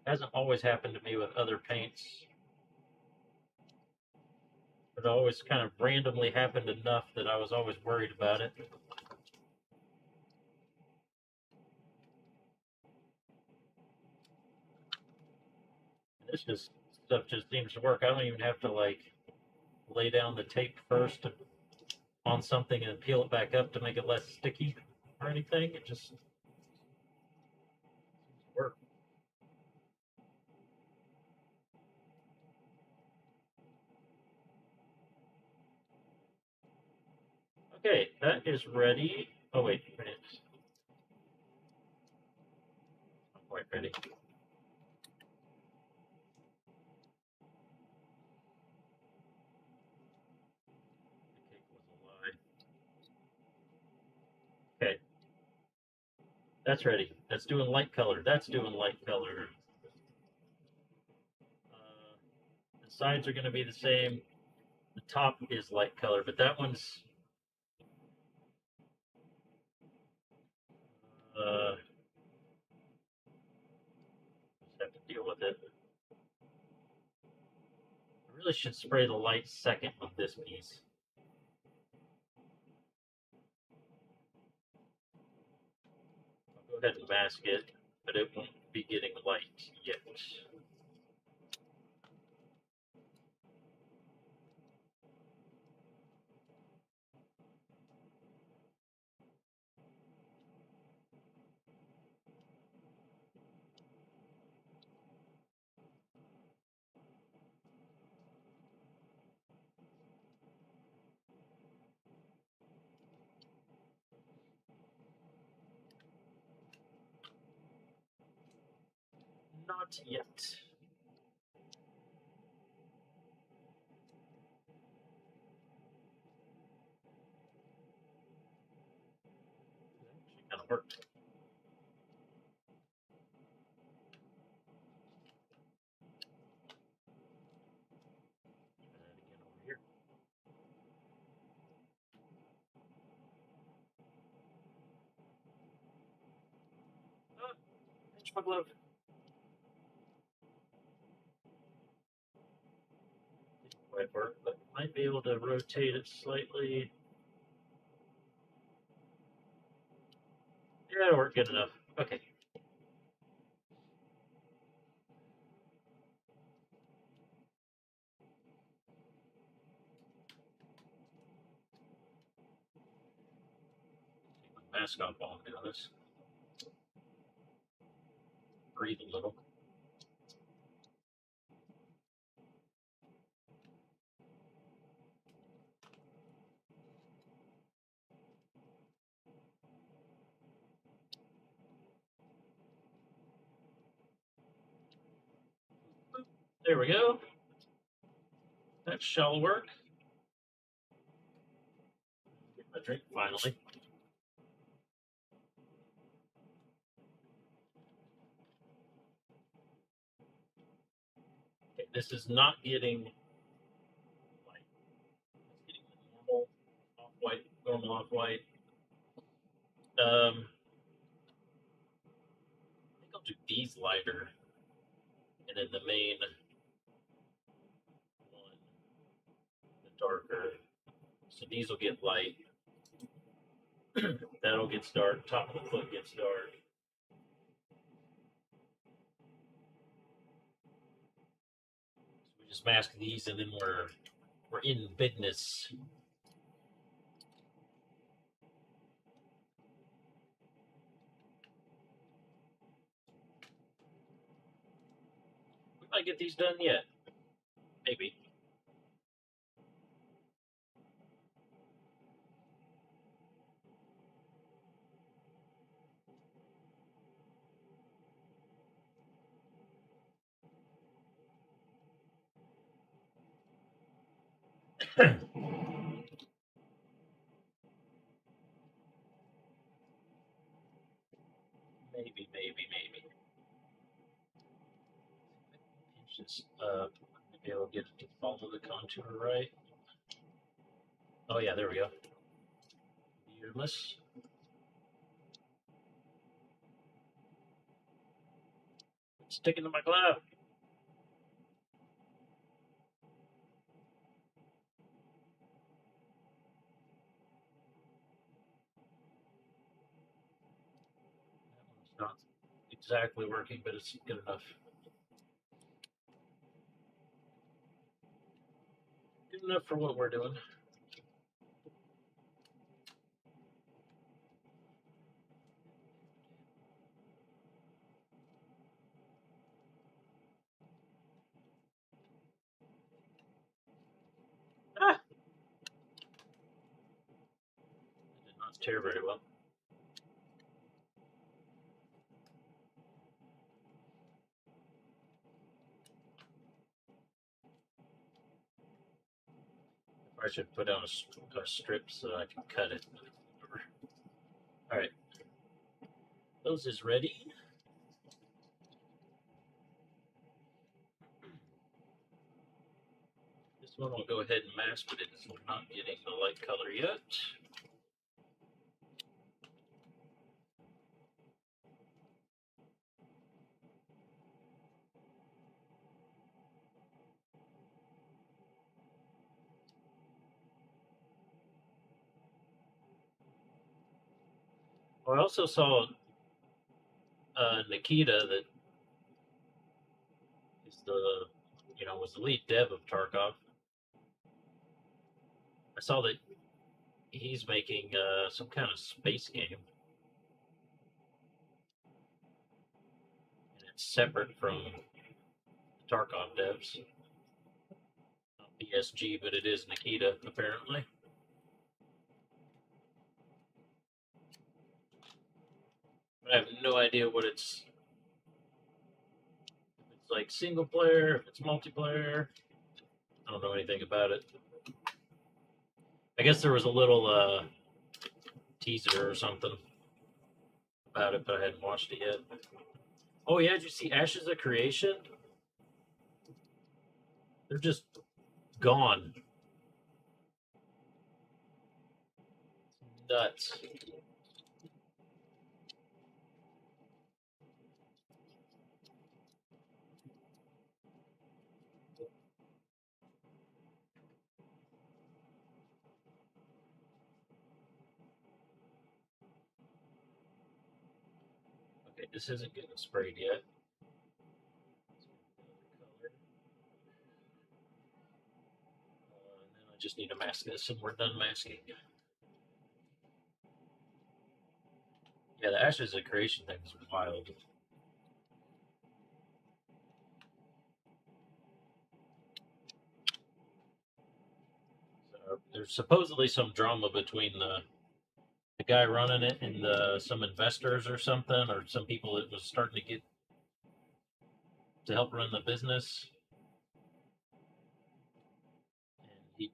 Hasn't always happened to me with other paints, but it always kind of randomly happened enough that I was always worried about it. This just stuff just seems to work. I don't even have to like lay down the tape first on something and peel it back up to make it less sticky or anything. It just works. Okay, that is ready. Oh wait, it's not quite ready. The cake was a lie. Okay, that's ready. That's doing light color. That's doing light color. The sides are going to be the same. The top is light color, but that one's just have to deal with it. I really should spray the light second on this piece. I'll go ahead and mask it, but it won't be getting light yet. Not yet. Actually kind of worked. my glove? Didn't quite work, but might be able to rotate it slightly. Yeah, it'll work good enough. Okay. Take my mask off while I'm doing this. Breathe a little. There we go. That shall work. Get my drink finally. Okay, this is not getting white. It's getting the normal off-white, normal off-white. I think I'll do these lighter, and then the main one, the darker. So these will get light. That'll get dark. Top of the foot gets dark. So we just mask these, and then we're in business. We might get these done yet. Maybe. Maybe. Pinch this up. Maybe I'll get it to follow the contour right. Oh yeah, there we go. Beardless. It's sticking to my glove. That one's not exactly working, but it's good enough. Good enough for what we're doing. Ah! That did not tear very well. I should put down a strip so that I can cut it. All right. Those is ready. This one will go ahead and mask, but it's not getting the light color yet. I also saw Nikita, that is was the lead dev of Tarkov. I saw that he's making some kind of space game, and it's separate from the Tarkov devs. Not PSG, but it is Nikita apparently. I have no idea what it's. If it's like single player, if it's multiplayer. I don't know anything about it. I guess there was a little teaser or something about it, but I hadn't watched it yet. Oh yeah, did you see Ashes of Creation? They're just gone. Nuts. This isn't getting sprayed yet. And then I just need to mask this and we're done masking. Yeah, the Ashes of Creation thing is wild. So there's supposedly some drama between the guy running it and some investors or something, or some people that was starting to get to help run the business. And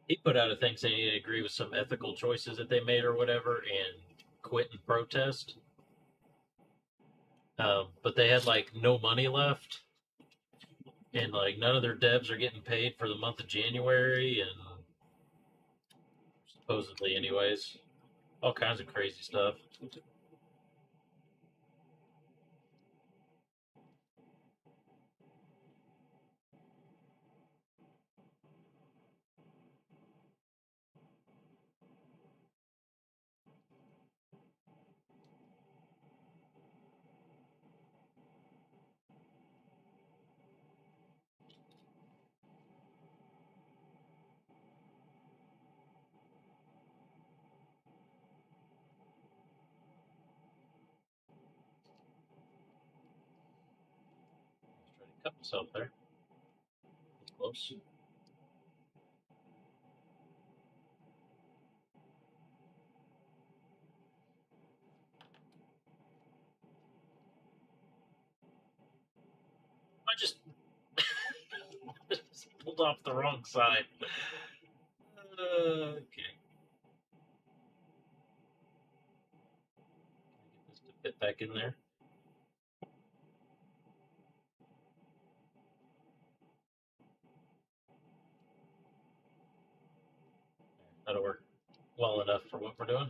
he put out a thing saying he didn't agree with some ethical choices that they made or whatever, and quit and protest. But they had like no money left, and like none of their devs are getting paid for the month of January, and supposedly, anyways, all kinds of crazy stuff. Try to cut myself there. Close. I just pulled off the wrong side. Okay. Get this to fit back in there. That'll work well enough for what we're doing.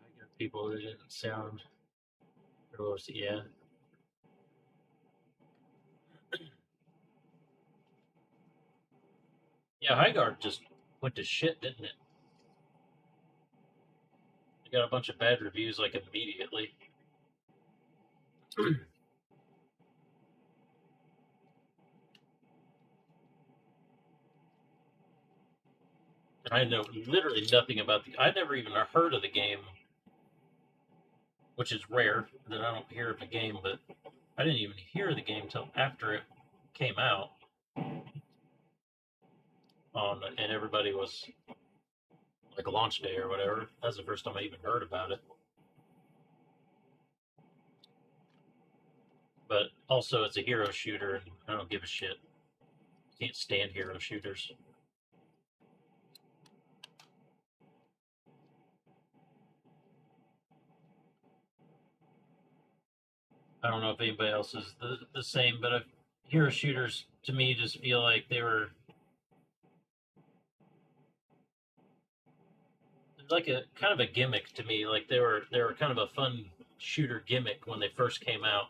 I got people that didn't sound gross. Yeah. Yeah, Highguard just went to shit, didn't it? It got a bunch of bad reviews like immediately. I know literally nothing about the. I never even heard of the game, which is rare that I don't hear of a game. But I didn't even hear of the game till after it came out. And everybody was like a launch day or whatever. That's the first time I even heard about it. But also, it's a hero shooter, and I don't give a shit. Can't stand hero shooters. I don't know if anybody else is the same, but hero shooters to me just feel like they were like a kind of a gimmick to me. Like they were kind of a fun shooter gimmick when they first came out,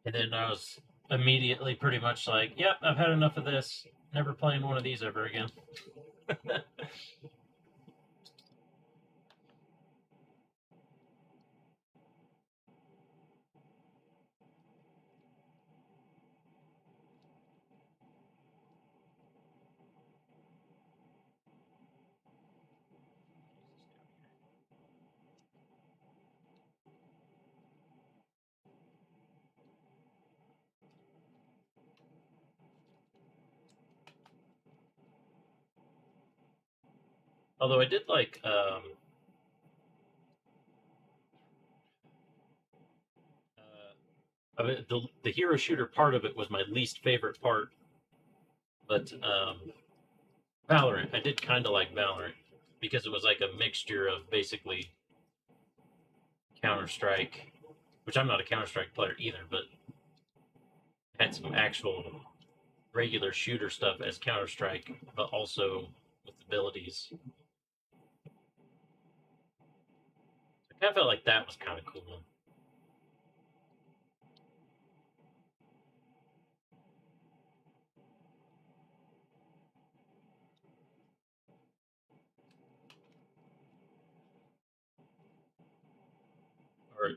and then I was immediately pretty much like, "Yep, I've had enough of this. Never playing one of these ever again." Although I did like I mean, the hero shooter part of it was my least favorite part, but Valorant, I did kind of like Valorant because it was like a mixture of basically Counter Strike, which I'm not a Counter Strike player either, but had some actual regular shooter stuff as Counter Strike, but also with abilities. I felt like that was kind of cool. Or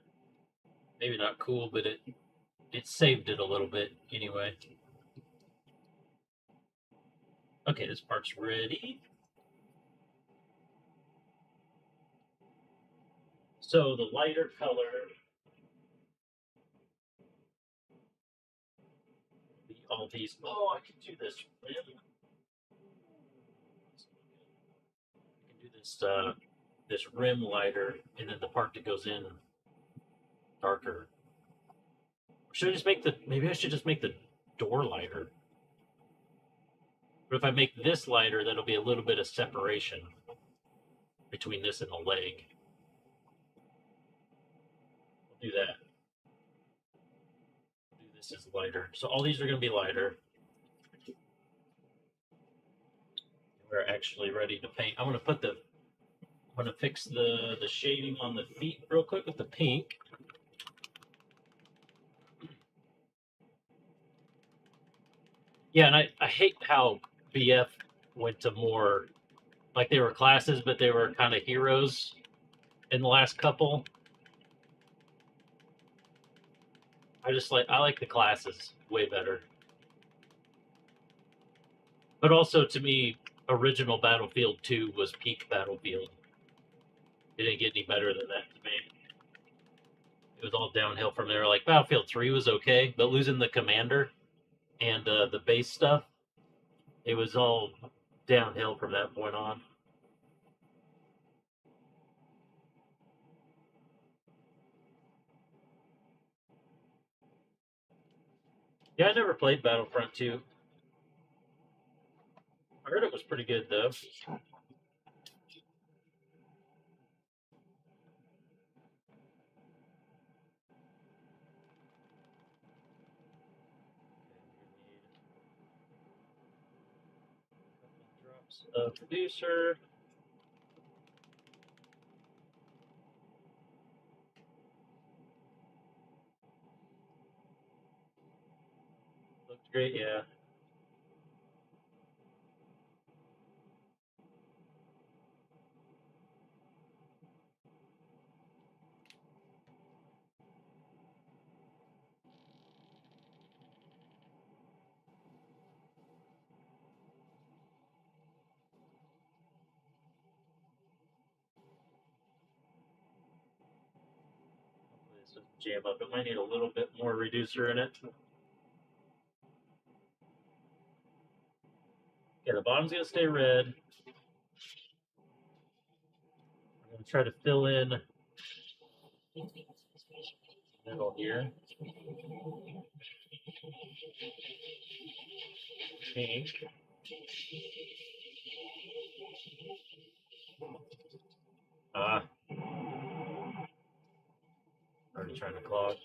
maybe not cool, but it saved it a little bit anyway. Okay, this part's ready. So the lighter color be all these. Oh, I can do this rim. I can do this rim lighter, and then the part that goes in darker. Or should I just make the? Maybe I should just make the door lighter. But if I make this lighter, that'll be a little bit of separation between this and the leg. I'll do that. I'll do this as lighter. So all these are going to be lighter. We're actually ready to paint. I'm going to fix the shading on the feet real quick with the pink. Yeah, and I hate how BF went to more like they were classes, but they were kind of heroes in the last couple. I like the classes way better. But also to me, original Battlefield 2 was peak Battlefield. It didn't get any better than that to me. It was all downhill from there. Like Battlefield 3 was okay, but losing the commander and the base stuff, it was all downhill from that point on. Yeah, I never played Battlefront 2. I heard it was pretty good though. Drops of producer. Looked great, yeah. Hopefully this doesn't jam up. It might need a little bit more reducer in it. Yeah, the bottom's gonna stay red. I'm gonna try to fill in middle here. Pink. Ah, already trying to clog.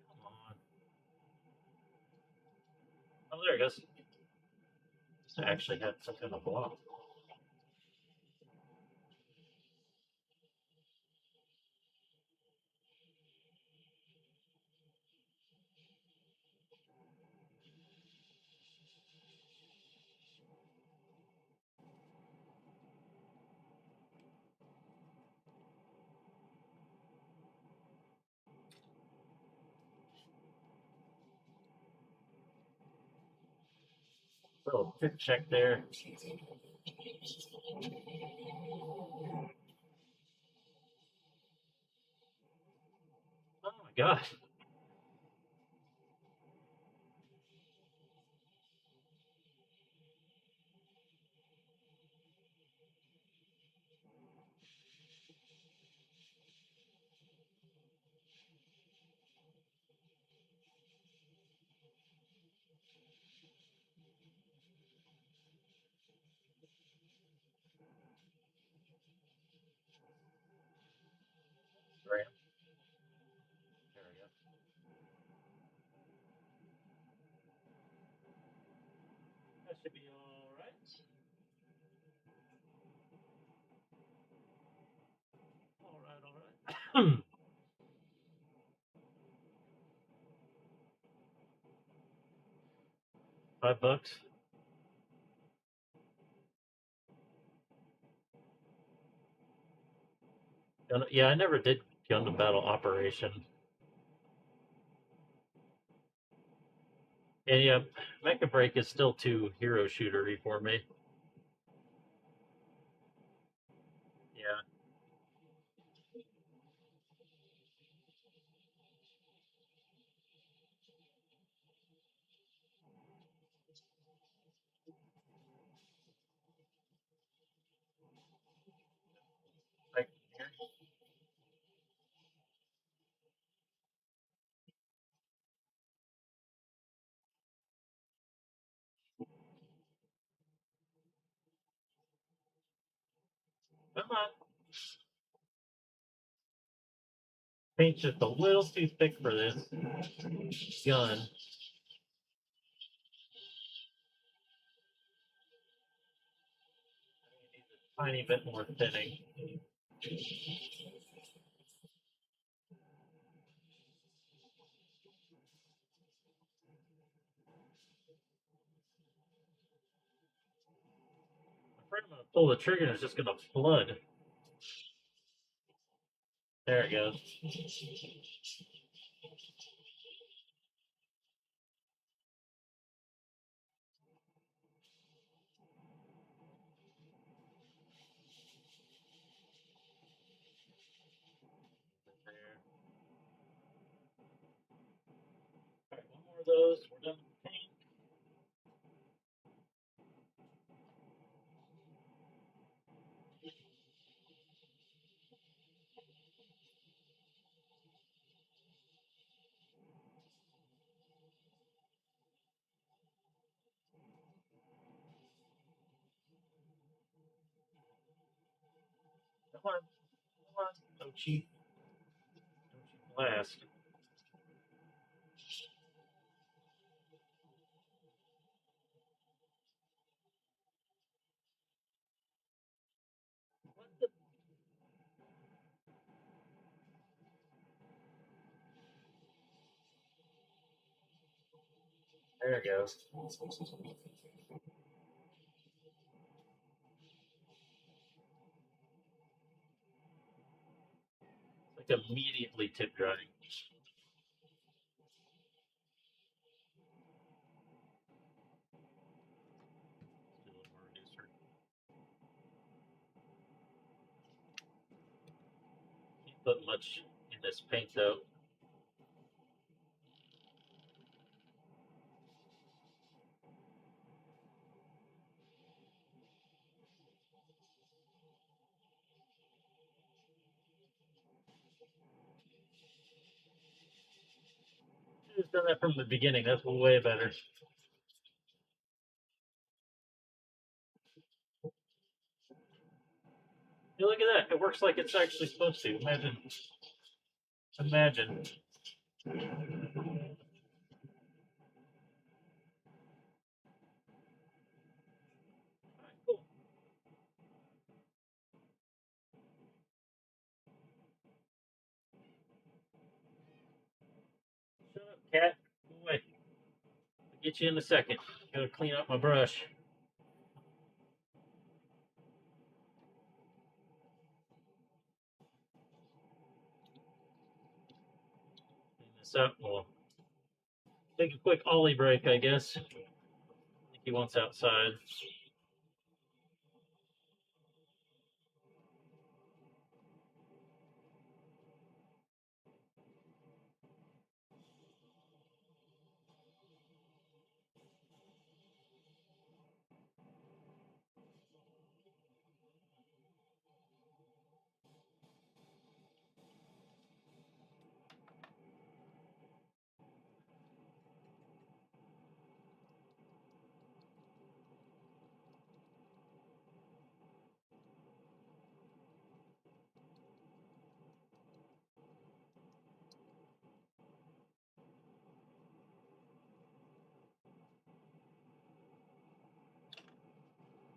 Come on. Oh, there it goes. This actually had some kind of block. Little quick check there. Oh my god. Right. There we go. $5. Yeah, I never did Gundam Battle Operation. And yeah, Mecha Break is still too hero shootery for me. Yeah. Like, come on. Paint's just a little too thick for this gun. Tiny bit more thinning. I'm afraid I'm going to pull the trigger and it's just going to flood. There it goes. There. All right, one more of those. We're done with the paint. Come on. Come on. Don't cheat. Don't cheat blast. What the? There it goes. It's like immediately tip drying. Let's do a little more reducer. Can't put much in this paint though. Should have done that from the beginning. That's way better. Hey, look at that. It works like it's actually supposed to. Imagine. Imagine. Cool. Shut up, cat. Go away. I'll get you in a second. Gotta clean up my brush. Clean this up. We'll take a quick ollie break, I guess. I think he wants outside.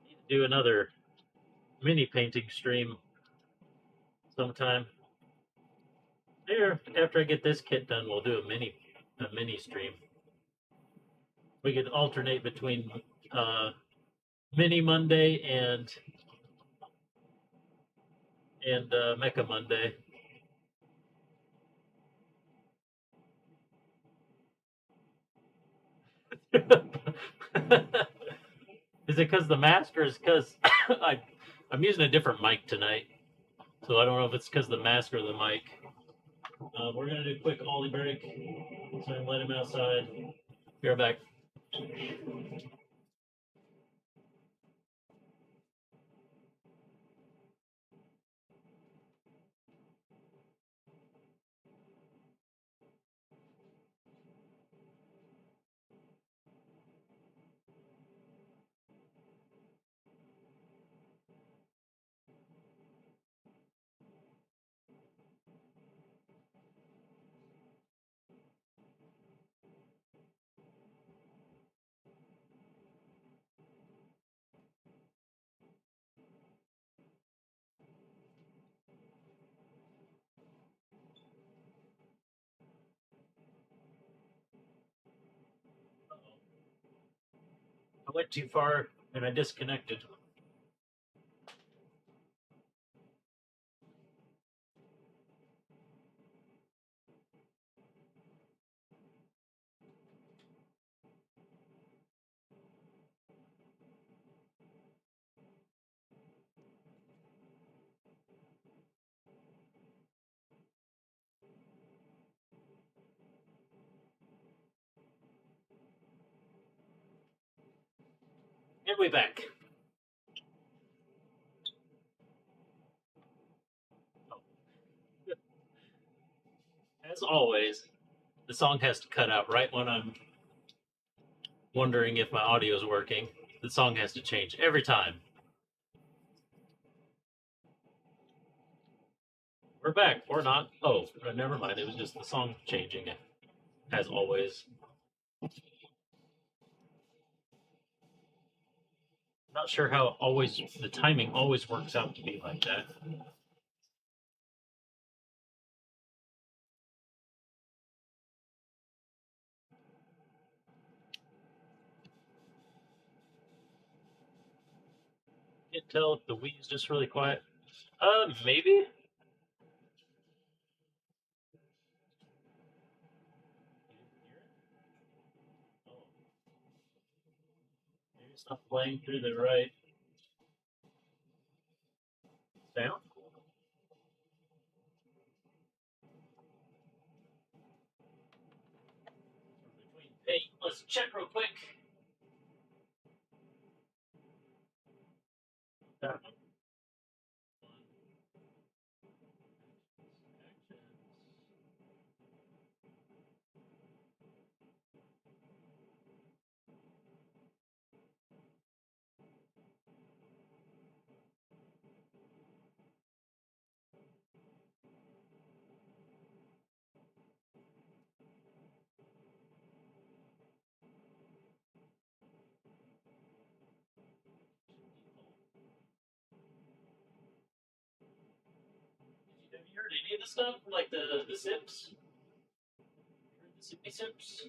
Need to do another mini painting stream sometime. Here, after I get this kit done, we'll do a mini stream. We could alternate between Mini Monday and Mecha Monday. Is it because the mask, or is because I'm using a different mic tonight, so I don't know if it's because the mask or the mic. We're gonna do a quick ollie break, so I can let him outside. Be right back. I went too far and I disconnected. And we back. As always, the song has to cut out right when I'm wondering if my audio is working. The song has to change every time. We're back, or not. Oh, never mind. It was just the song changing, as always. Not sure how always the timing always works out to be like that. Can't tell if the Wii is just really quiet. Maybe. Maybe it's not playing through the right sound. Hey, let's check real quick. Have you heard any of the stuff like the Sips? The Sippy Sips?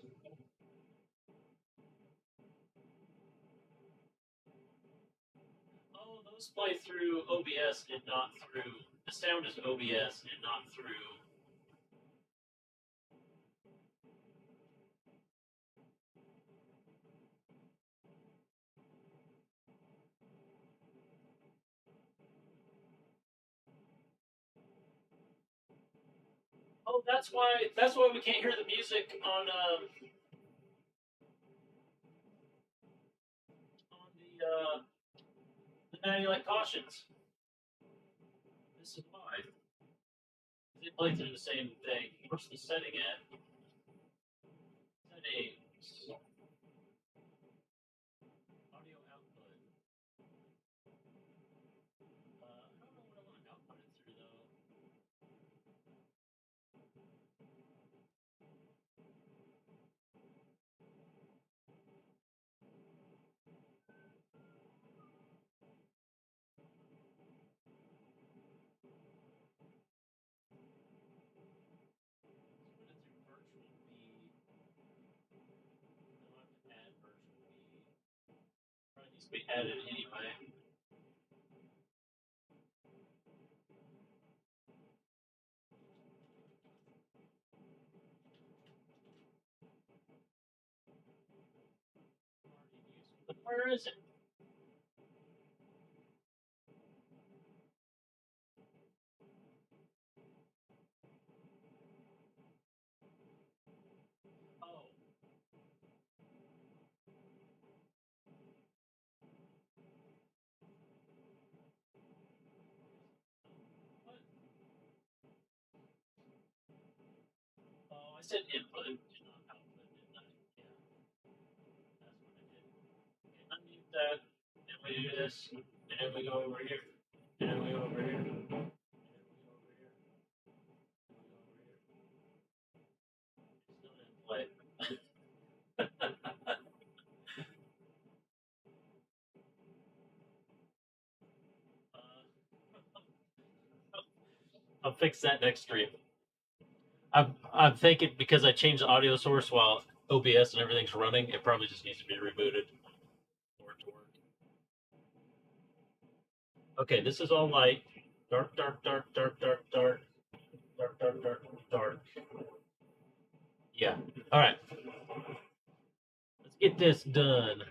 Oh, those play through OBS and not through. The sound is OBS and not through. Oh, that's why we can't hear the music on the Natty Like Cautions. This is why. They play through the same thing. What's the setting at? Settings. Audio output. I don't know what I want to output it through though. We added anyway. Where is it? Oh. What? Oh, I said input, not output, didn't I? Yeah, that's what I did. Okay, unmute that, then we do this, and then we go over here, and then we go over here, and then we go over here, and we go over here. It still didn't play. I'll fix that next stream. I'm thinking because I changed the audio source while OBS and everything's running, it probably just needs to be rebooted for it to work. Okay, this is all light. Dark, dark, dark, dark, dark, dark, dark, dark, dark, dark. Yeah. All right. Let's get this done.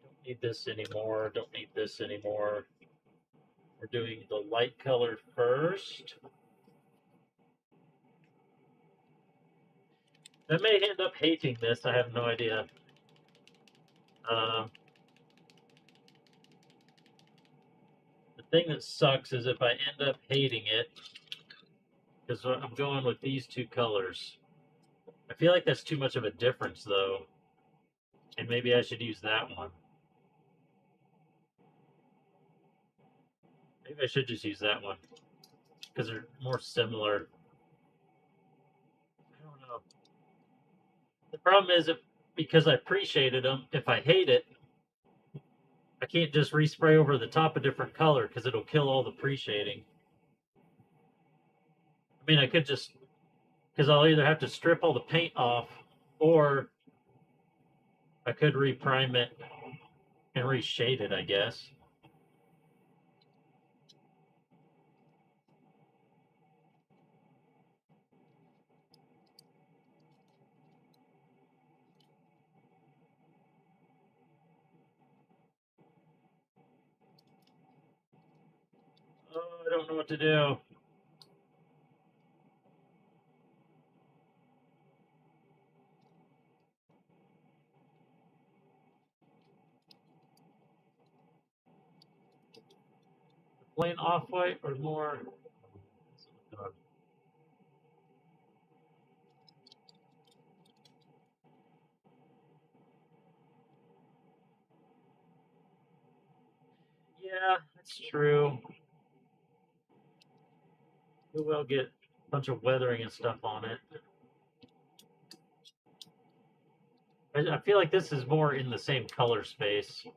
Don't need this anymore. Don't need this anymore. We're doing the light color first. I may end up hating this. I have no idea. The thing that sucks is if I end up hating it, because I'm going with these two colors. I feel like that's too much of a difference, though. And maybe I should use that one. Maybe I should just use that one. Because they're more similar. I don't know. The problem is, because I appreciated them, if I hate it, I can't just respray over the top a different color because it'll kill all the pre-shading. I mean, I could just, because I'll either have to strip all the paint off, or I could reprime it and reshade it, I guess. Oh, I don't know what to do. Plain off-white or more? Yeah, that's true. We will get a bunch of weathering and stuff on it. I feel like this is more in the same color space.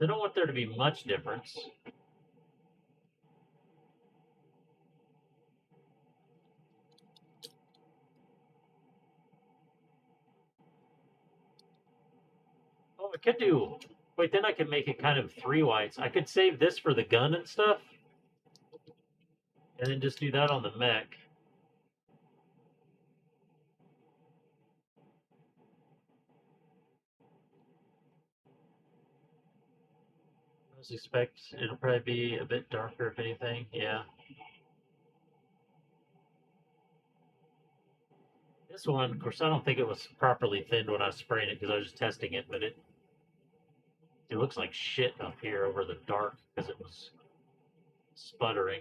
I don't want there to be much difference. Oh, I could do. Wait, then I could make it kind of 3 whites. I could save this for the gun and stuff, and then just do that on the mech. I suspect it'll probably be a bit darker, if anything. Yeah. This one, of course, I don't think it was properly thinned when I was spraying it because I was just testing it, but it looks like shit up here over the dark because it was sputtering.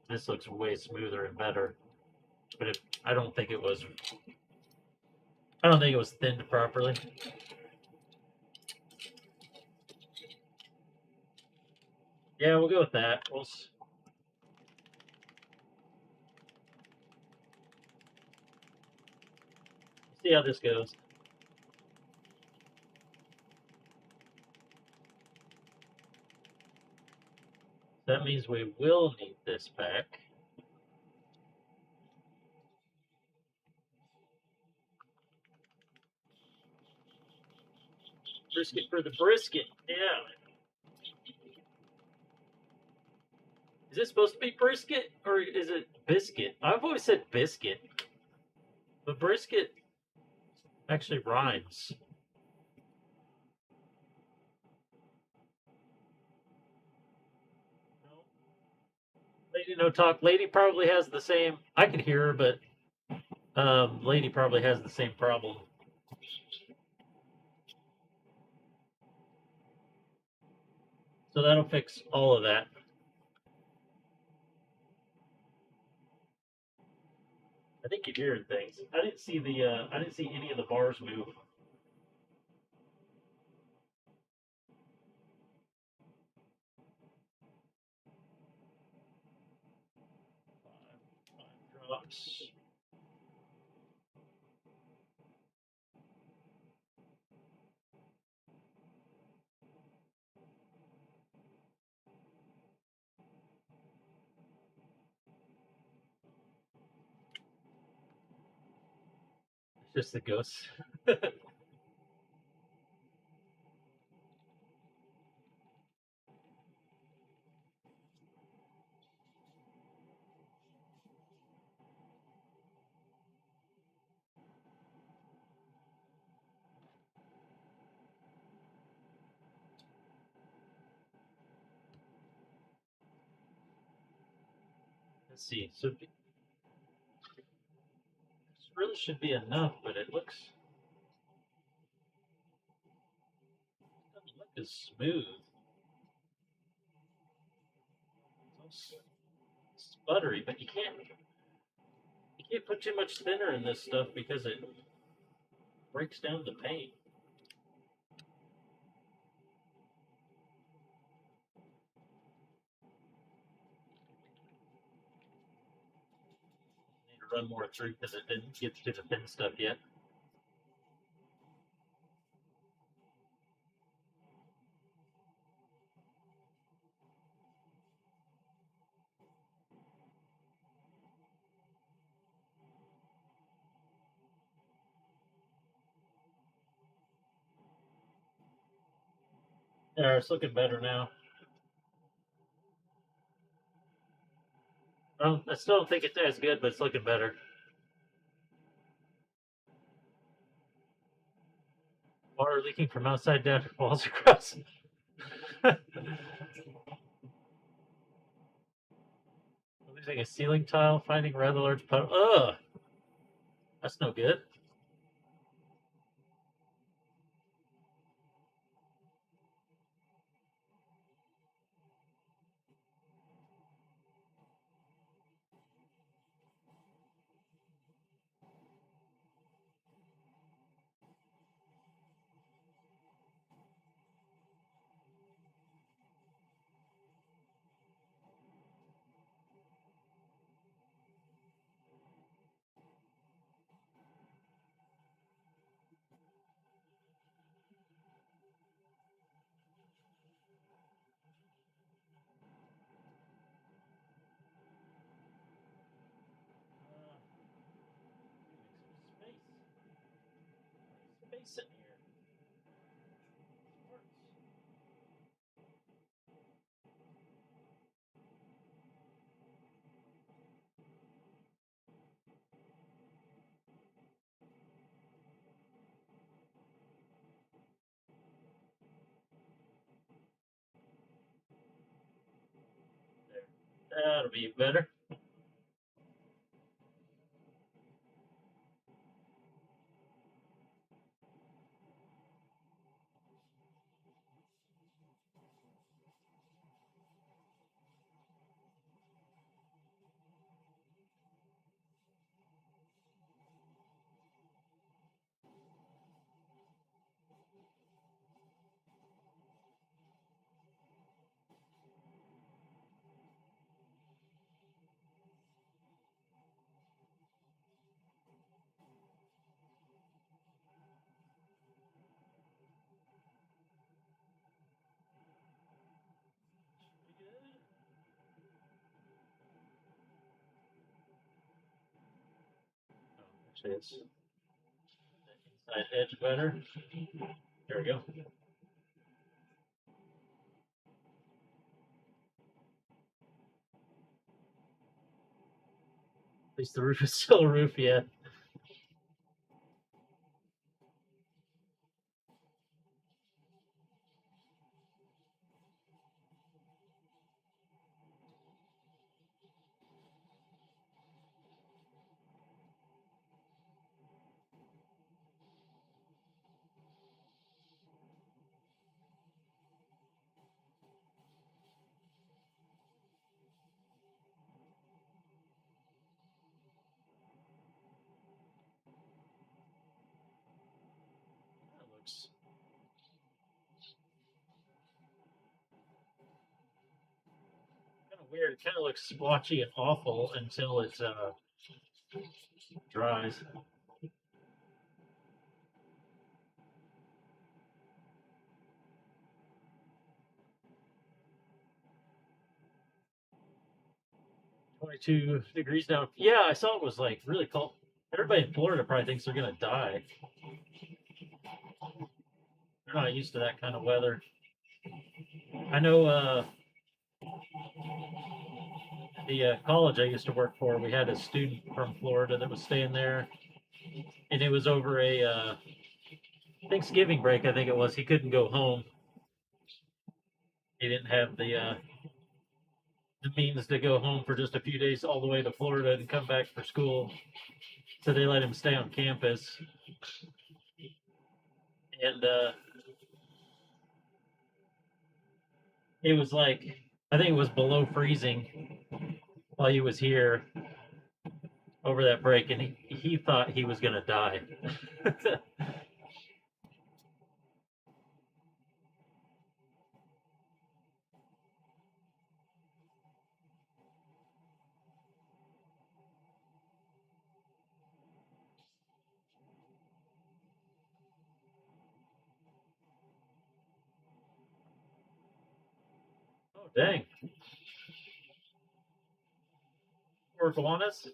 This looks way smoother and better, but I don't think it was. I don't think it was thinned properly. Yeah, we'll go with that. We'll see how this goes. That means we will need this back. Brisket for the brisket, yeah. Is it supposed to be brisket or is it biscuit? I've always said biscuit, but brisket actually rhymes. Lady No Talk. Lady probably has the same. I could hear her, but Lady probably has the same problem. So that'll fix all of that. I think you're hearing things. I didn't see the. I didn't see any of the bars move. Five drops. It's just the ghosts. Let's see. So this really should be enough, but it looks doesn't look as smooth. It's buttery, but you can't put too much thinner in this stuff because it breaks down the paint. Need to run more through because it didn't get to the thin stuff yet. There, it's looking better now. I still don't think it's as good, but it's looking better. Water leaking from outside down to walls across. Losing a ceiling tile, finding a rather large puddle. Ugh! That's no good. Space in here. There. That'll be better. this inside edge better. There we go. At least the roof is still a roof, yeah. That looks kind of weird. It kind of looks splotchy and awful until it dries. "22 degrees now." Yeah, I saw it was like really cold. Everybody in Florida probably thinks they're gonna die. They're not used to that kind of weather. I know the college I used to work for, we had a student from Florida that was staying there, and it was over a Thanksgiving break, I think it was. He couldn't go home. He didn't have the means to go home for just a few days all the way to Florida and come back for school. So they let him stay on campus. And it was like, I think it was below freezing while he was here over that break, and he thought he was going to die. Oh, dang. Or iguanas?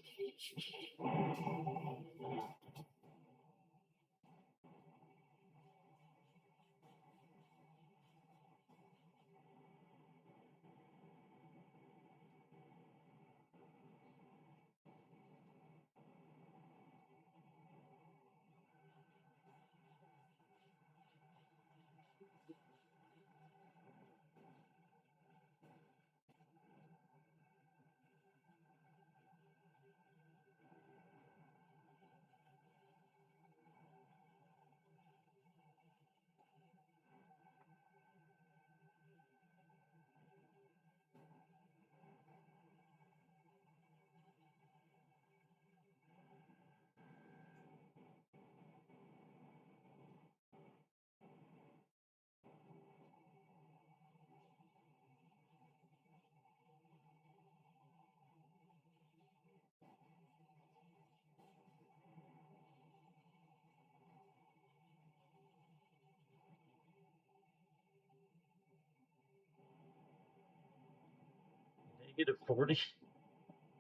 -40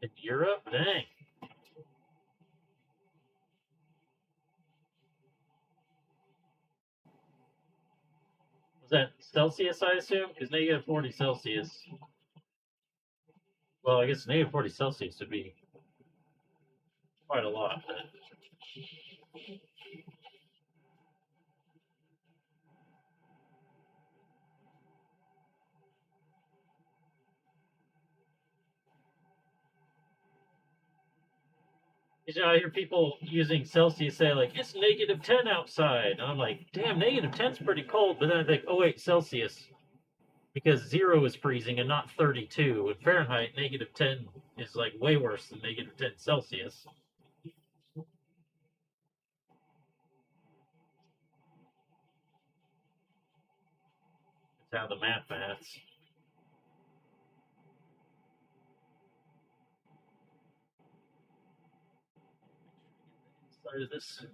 in Europe? Dang. Was that Celsius, I assume? Because -40 Celsius. Well, I guess -40 Celsius would be quite a lot. But I hear people using Celsius say, like, it's -10 outside. And I'm like, damn, -10's pretty cold. But then I think, oh, wait, Celsius. Because 0 is freezing and not 32. In Fahrenheit, -10 is like way worse than -10 Celsius. That's how the math maths. Inside of this.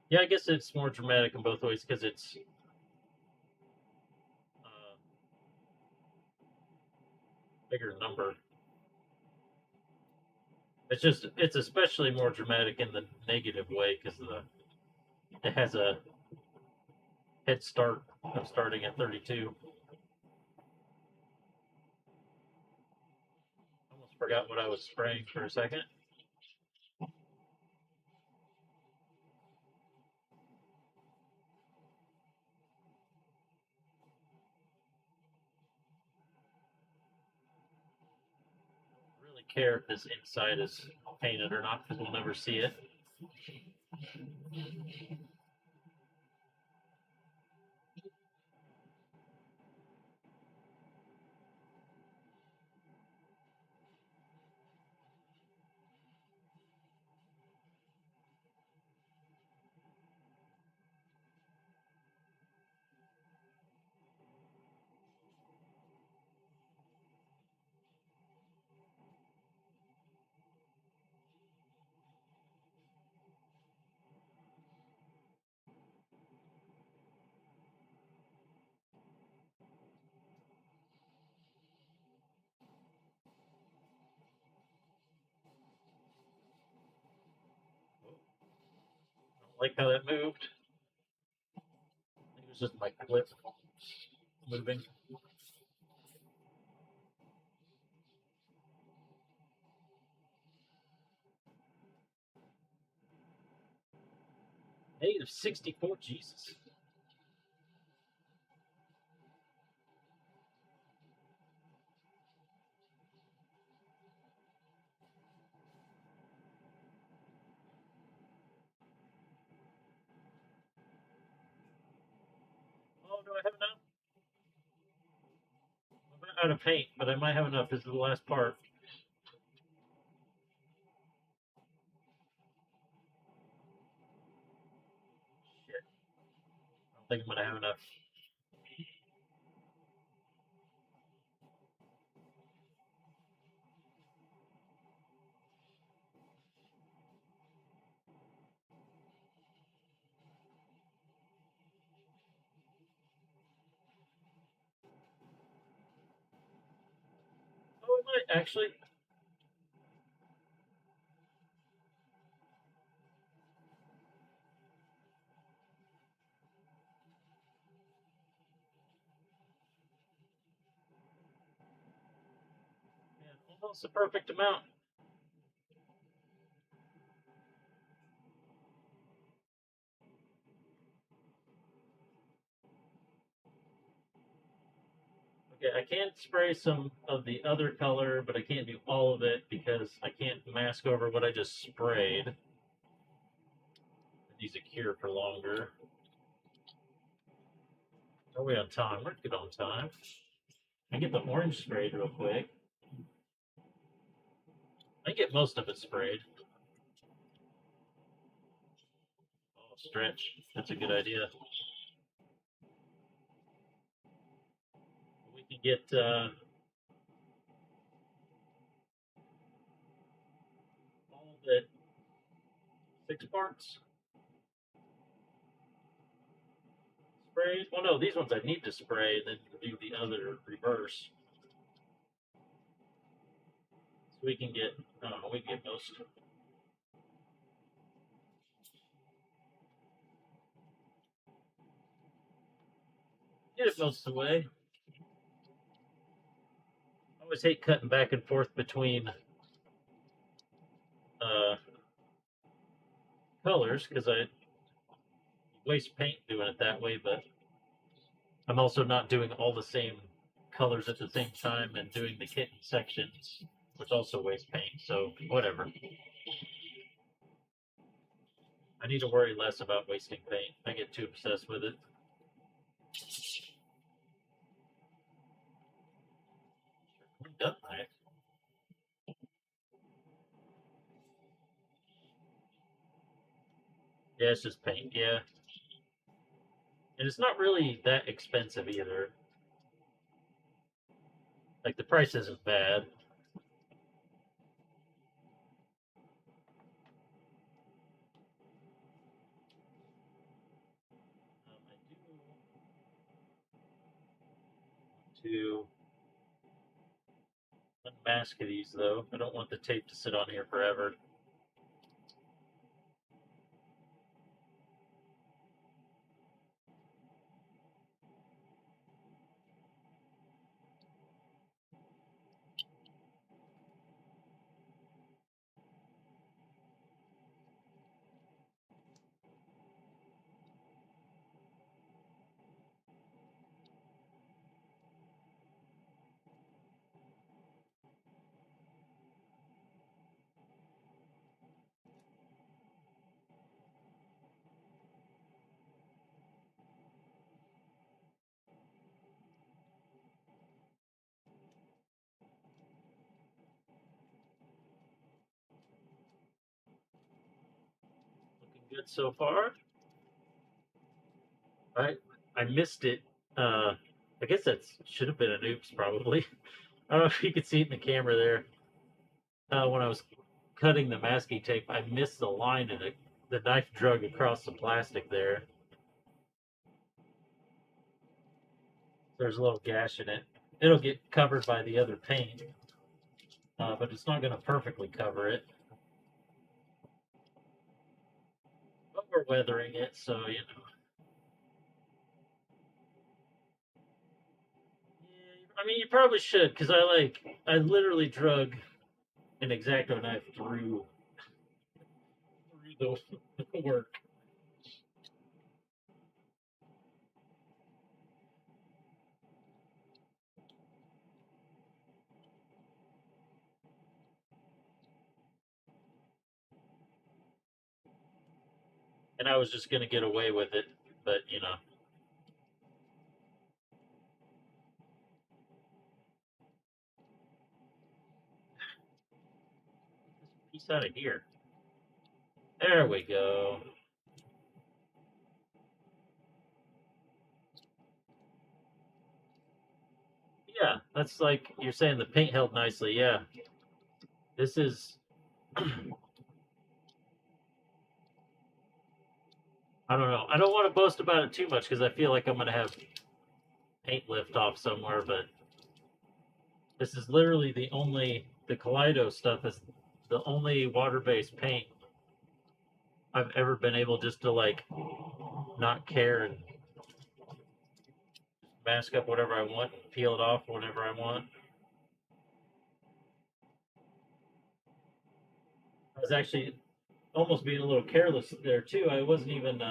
Yeah, I guess it's more dramatic in both ways because it's bigger number. It's especially more dramatic in the negative way because it has a head start of starting at 32. Almost forgot what I was spraying for a second. Really care if this inside is painted or not because we'll never see it. I don't like how that moved. I think it was just my clip moving. Negative 64, Jesus. Oh, do I have enough? I'm out of paint, but I might have enough. This is the last part. Shit. I don't think I'm gonna have enough. Oh, I might actually. Man, almost the perfect amount. Okay, I can spray some of the other color, but I can't do all of it because I can't mask over what I just sprayed. It needs to cure for longer. Are we on time? We're good on time. I get the orange sprayed real quick. I get most of it sprayed. Oh, stretch. That's a good idea. We can get all the 6 parts sprayed. Well, no, these ones I need to spray and then do the other reverse. So we can get, I don't know, we can get most. Get it most of the way. I always hate cutting back and forth between colors because I waste paint doing it that way, but I'm also not doing all the same colors at the same time and doing the kit sections, which also waste paint. So whatever. I need to worry less about wasting paint. I get too obsessed with it. We're done, right? Yeah, it's just paint. Yeah, and it's not really that expensive either. Like the price isn't bad. to unmask these though. I don't want the tape to sit on here forever. Looking good so far. I missed it. I guess that should have been an oops, probably. I don't know if you could see it in the camera there. When I was cutting the masking tape, I missed the line and the knife drug across the plastic there. There's a little gash in it. It'll get covered by the other paint, but it's not going to perfectly cover it. But we're weathering it, so you know. Yeah, I mean, you probably should, because I literally drug an X-Acto knife through the work. And I was just going to get away with it, but you know. This piece out of here. There we go. Yeah, that's like you're saying the paint held nicely. Yeah. This is I don't know. I don't want to boast about it too much because I feel like I'm going to have paint lift off somewhere, but this is literally the Kaleido stuff is the only water-based paint I've ever been able just to like not care and mask up whatever I want, peel it off whenever I want. I was actually almost being a little careless there too. I wasn't even.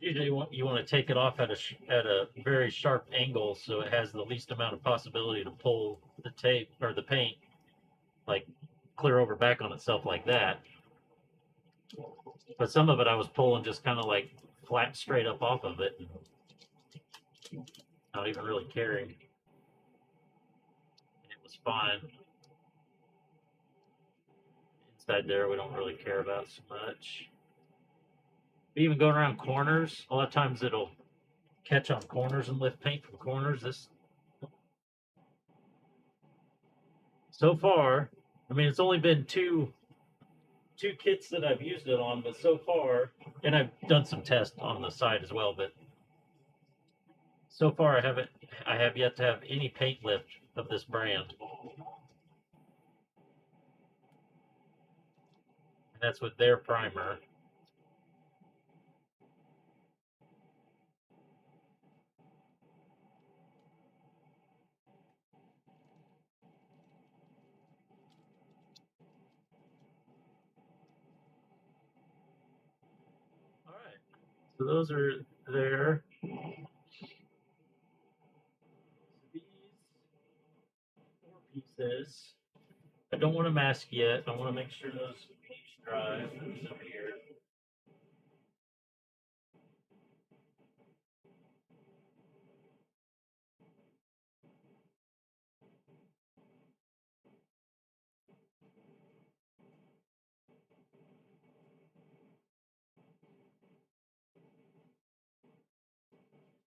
Usually, you want to take it off at a very sharp angle so it has the least amount of possibility to pull the tape or the paint, like clear over back on itself like that. But some of it I was pulling just kind of like flat straight up off of it, not even really caring. And it was fine. Inside there, we don't really care about so much. But even going around corners, a lot of times it'll catch on corners and lift paint from corners. This so far, I mean, it's only been two kits that I've used it on, but so far, and I've done some tests on the side as well, but so far I have yet to have any paint lift of this brand. And that's with their primer. All right, so those are there. These 4 pieces. I don't want to mask yet. I want to make sure those paints dry. Over here.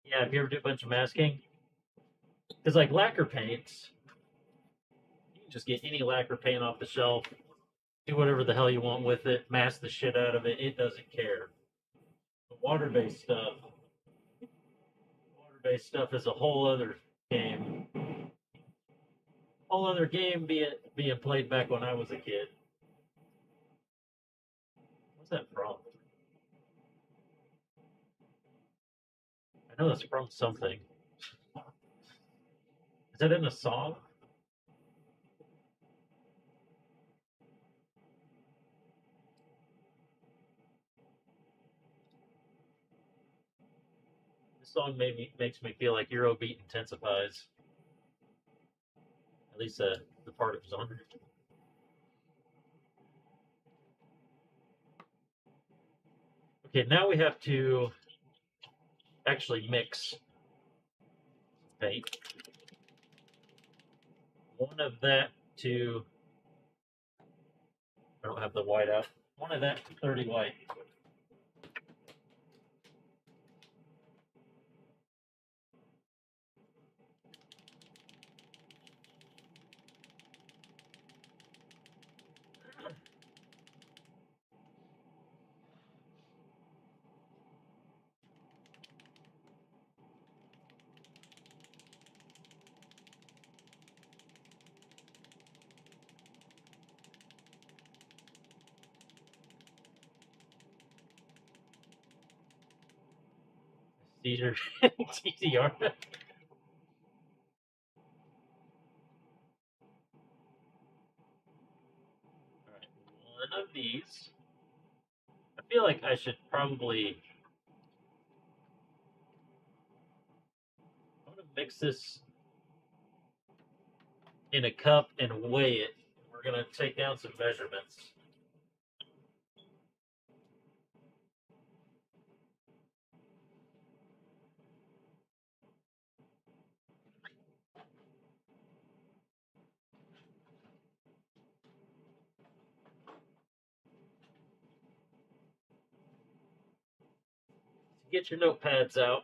Yeah, if you ever do a bunch of masking, because like lacquer paints, you can just get any lacquer paint off the shelf, do whatever the hell you want with it, mask the shit out of it. It doesn't care. The water-based stuff, based stuff is a whole other game. Whole other game being played back when I was a kid. What's that from? I know that's from something. Is that in a song? This song makes me feel like Eurobeat intensifies. At least the part it was on. Okay, now we have to actually mix paint. One of that to, I don't have the white out. One of that to 30 white. Caesar TCR. Alright, one of these. I feel like I should probably. I'm gonna mix this in a cup and weigh it. We're gonna take down some measurements. Get your notepads out.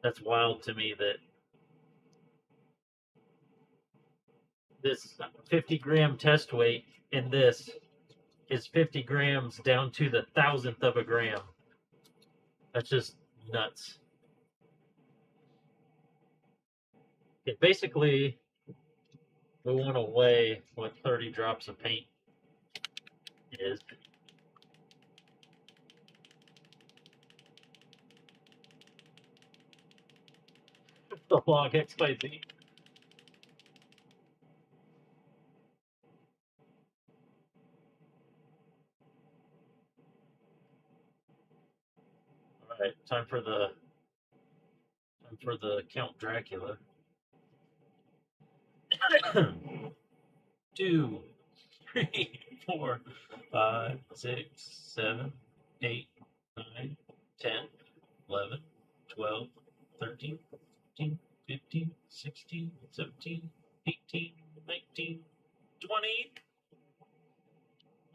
That's wild to me that this 50-gram test weight in this is 50 grams down to the thousandth of a gram. That's just nuts. Okay, basically, we want to weigh what 30 drops of paint is. The log XYZ. All right, time for the Count Dracula. 2, 3, 4, 5, 6, 7, 8, 9, 10, 11, 12, 13, 14, 15, 16, 17, 18, 19, 20.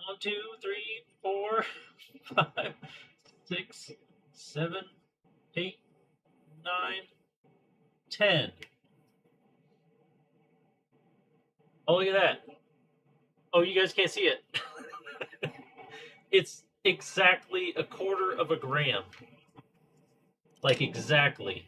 1, 2, 3, 4, 5, 6, 7, 8, 9, 10. Oh, look at that. Oh, you guys can't see it. It's exactly a quarter of a gram. Like, exactly.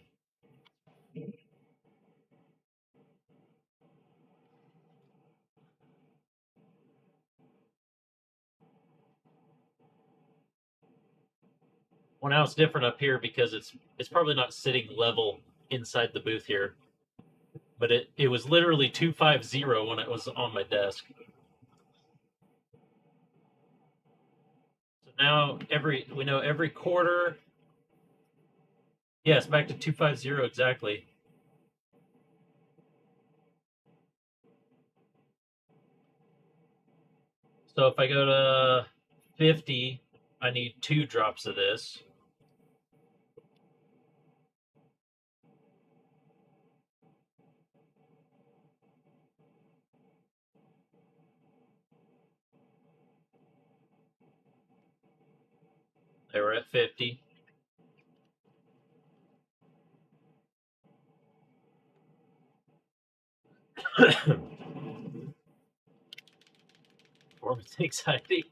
Well, now it's different up here because it's probably not sitting level inside the booth here. But it was literally 250 when it was on my desk. So now we know every quarter. Yes, back to 250 exactly. So if I go to 50, I need 2 drops of this. They were at 50. Performance anxiety.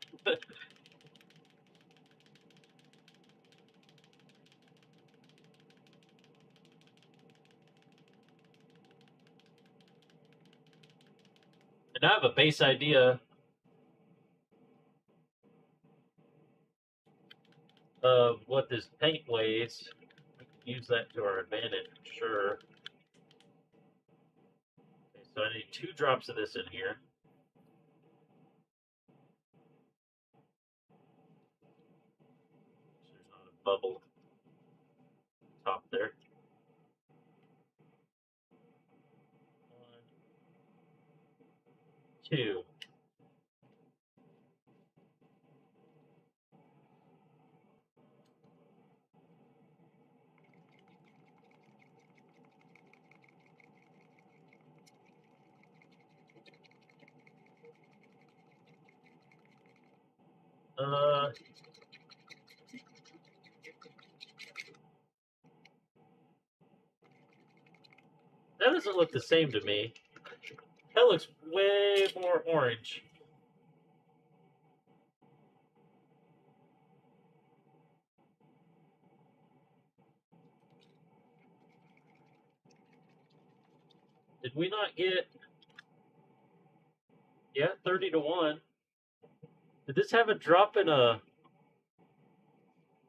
And I have a base idea of what this paint weighs. We can use that to our advantage, sure. Okay, so I need 2 drops of this in here. So there's not a bubble top there. 1, 2. That doesn't look the same to me. That looks way more orange. Did we not get... Yeah, 30 to 1. Did this have a drop in a...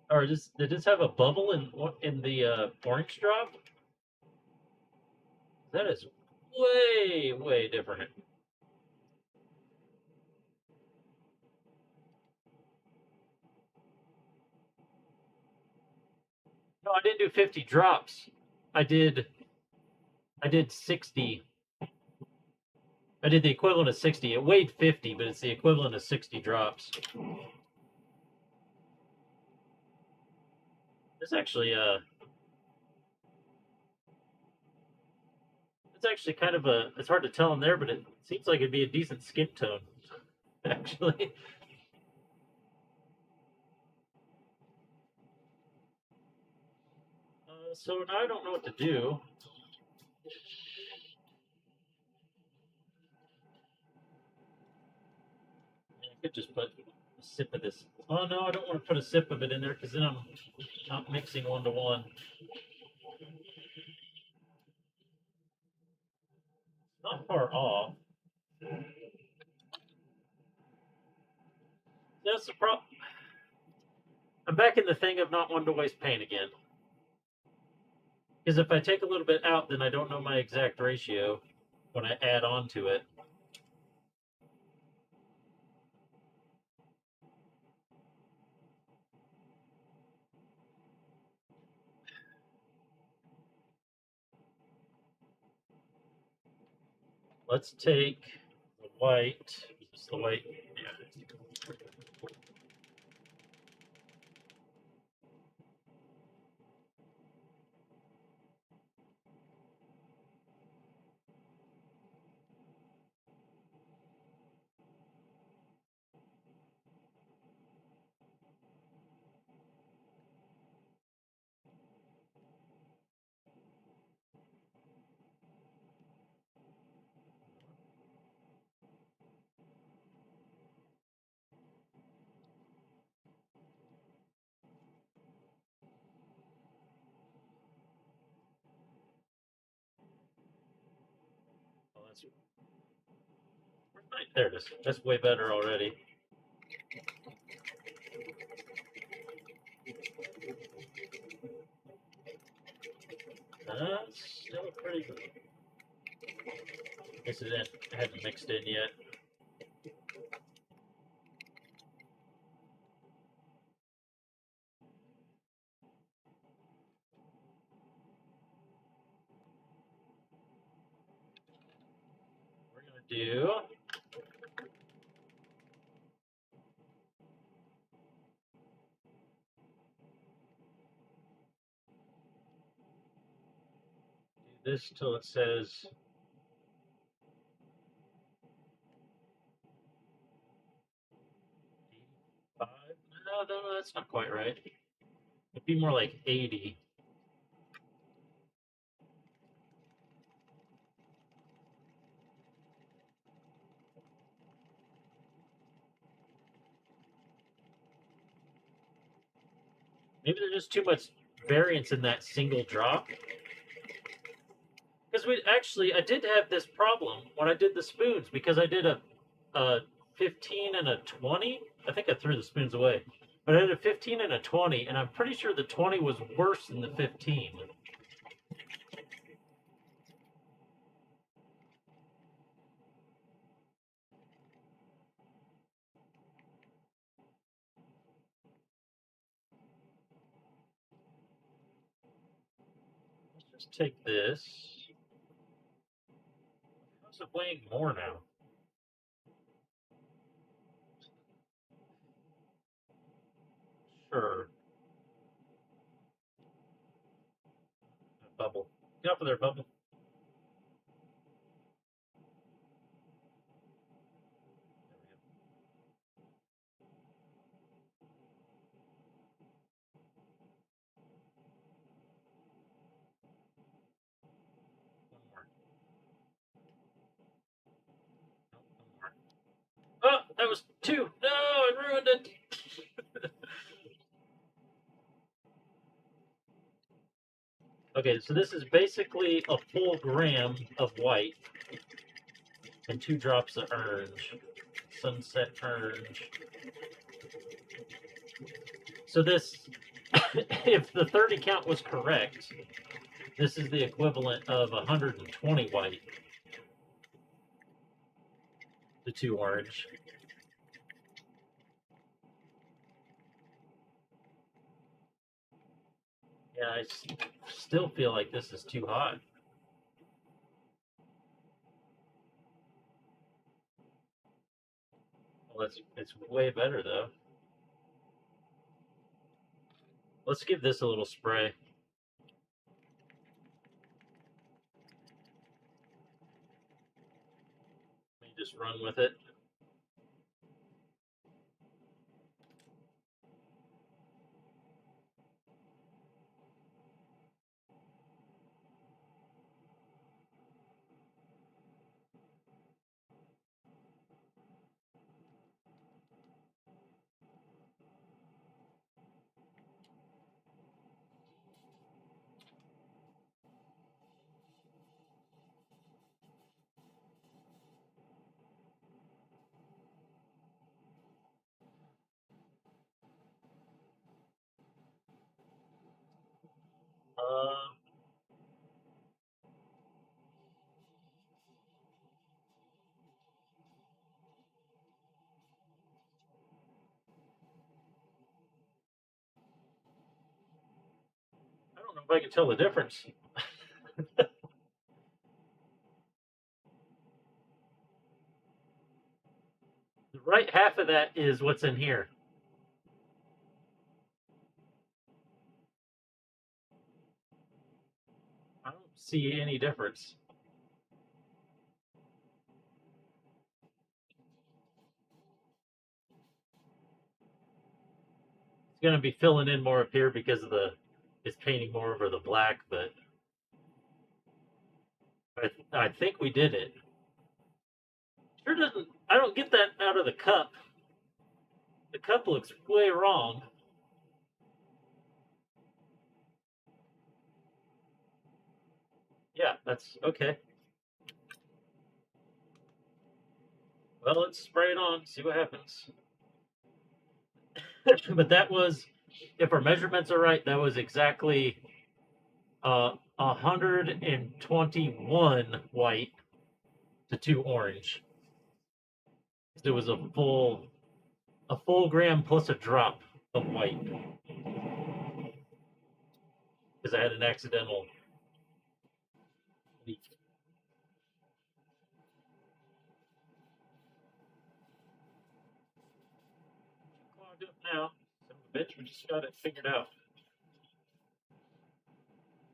Or did this have a bubble in the orange drop? That is way, way different. No, I didn't do 50 drops. I did 60. I did the equivalent of 60. It weighed 50, but it's the equivalent of 60 drops. It's actually it's actually kind of a... It's hard to tell in there, but it seems like it'd be a decent skin tone, actually. So now I don't know what to do. I could just put a sip of this. Oh no, I don't want to put a sip of it in there because then I'm not mixing 1 to 1. Not far off. That's the problem. I'm back in the thing of not wanting to waste paint again. Because if I take a little bit out, then I don't know my exact ratio when I add on to it. Let's take the white. Is this the white? Yeah. Oh, that's right. There it is. That's way better already. Still pretty good. This is it. I haven't mixed in yet. We're gonna do this till it says 5? No, that's not quite right. It'd be more like 80. Maybe there's just too much variance in that single drop. Because I did have this problem when I did the spoons, because I did a 15 and a 20. I think I threw the spoons away. But I did a 15 and a 20, and I'm pretty sure the 20 was worse than the 15. Let's just take this. How's it weighing more now? Sure. Bubble. Get off of there, Bubble. One more. Nope, one more. Oh, that was 2. No, I ruined it. Okay, so this is basically a full gram of white and 2 drops of orange. Sunset orange. So this, if the 30 count was correct, this is the equivalent of 120 white to 2 orange. Yeah, I still feel like this is too hot. Well, it's way better though. Let's give this a little spray. Let me just run with it. Uh, I don't know if I can tell the difference. The right half of that is what's in here. I don't see any difference. It's going to be filling in more up here because of it's painting more over the black, but I think we did it. Sure doesn't, I don't get that out of the cup. The cup looks way wrong. Yeah, that's okay. Well, let's spray it on, see what happens. But that was, if our measurements are right, that was exactly 121 white to 2 orange. It was a full gram plus a drop of white, because I had an accidental leak. Clogged up now. Son of a bitch, we just got it figured out.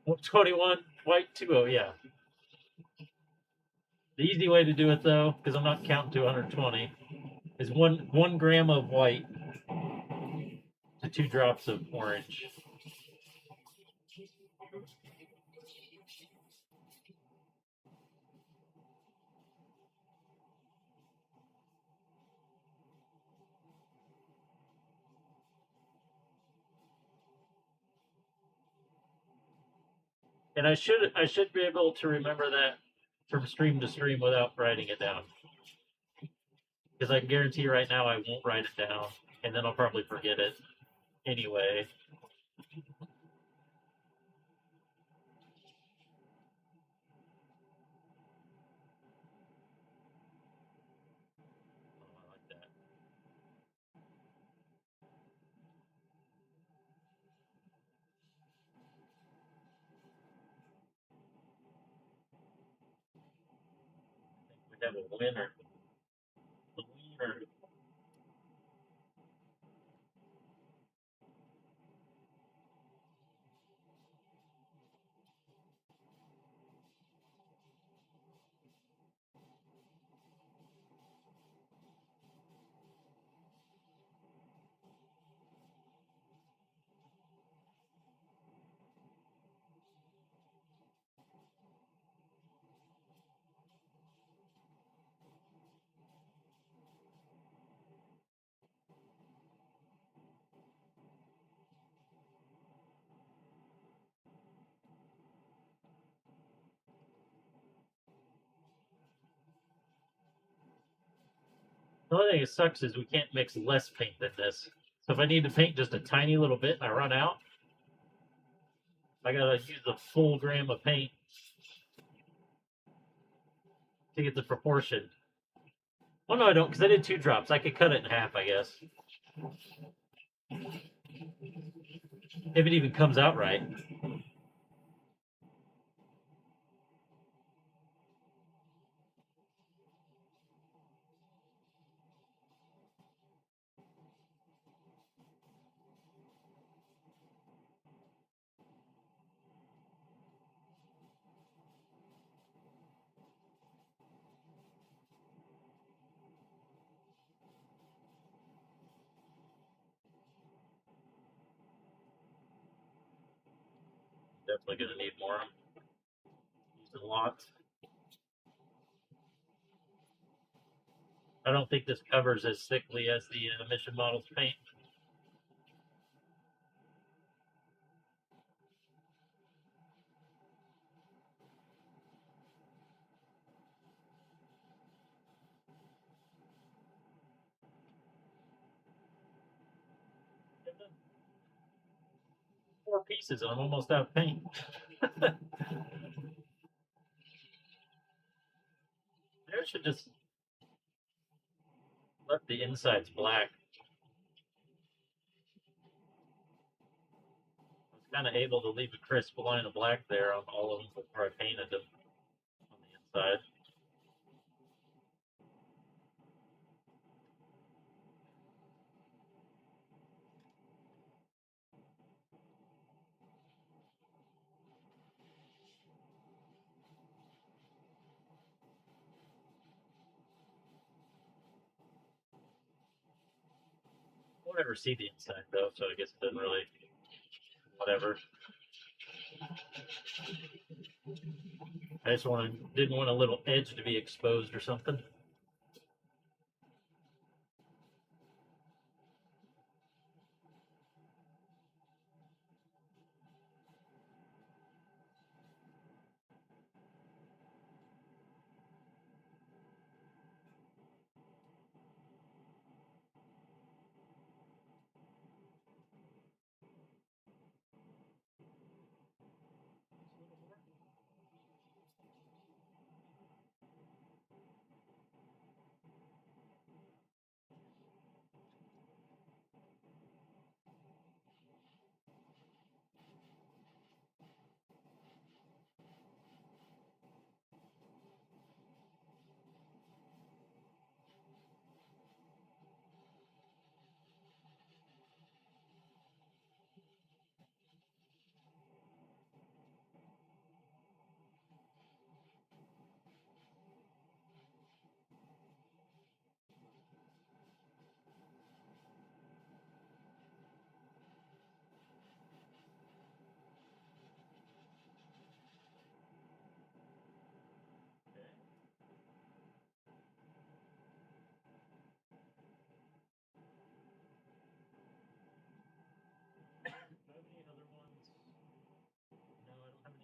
121 white 20, yeah. The easy way to do it though, because I'm not counting to 120, is one gram of white the 2 drops of orange. And I should be able to remember that from stream to stream without writing it down. Because I can guarantee you right now I won't write it down, and then I'll probably forget it anyway. Oh, I like that. I think we have a winner. The winner. The only thing that sucks is we can't mix less paint than this. So if I need to paint just a tiny little bit and I run out, I gotta use a full gram of paint to get the proportion. Well, no, I don't, because I did 2 drops. I could cut it in half, I guess. If it even comes out right. Definitely gonna need more. Used a lot. I don't think this covers as thickly as the Mission Models paint. I've done 4 pieces and I'm almost out of paint. There should just let the insides black. I was kind of able to leave a crisp line of black there on all of them before I painted them on the inside. Won't ever see the inside though, so I guess it doesn't really, whatever. I just didn't want a little edge to be exposed or something.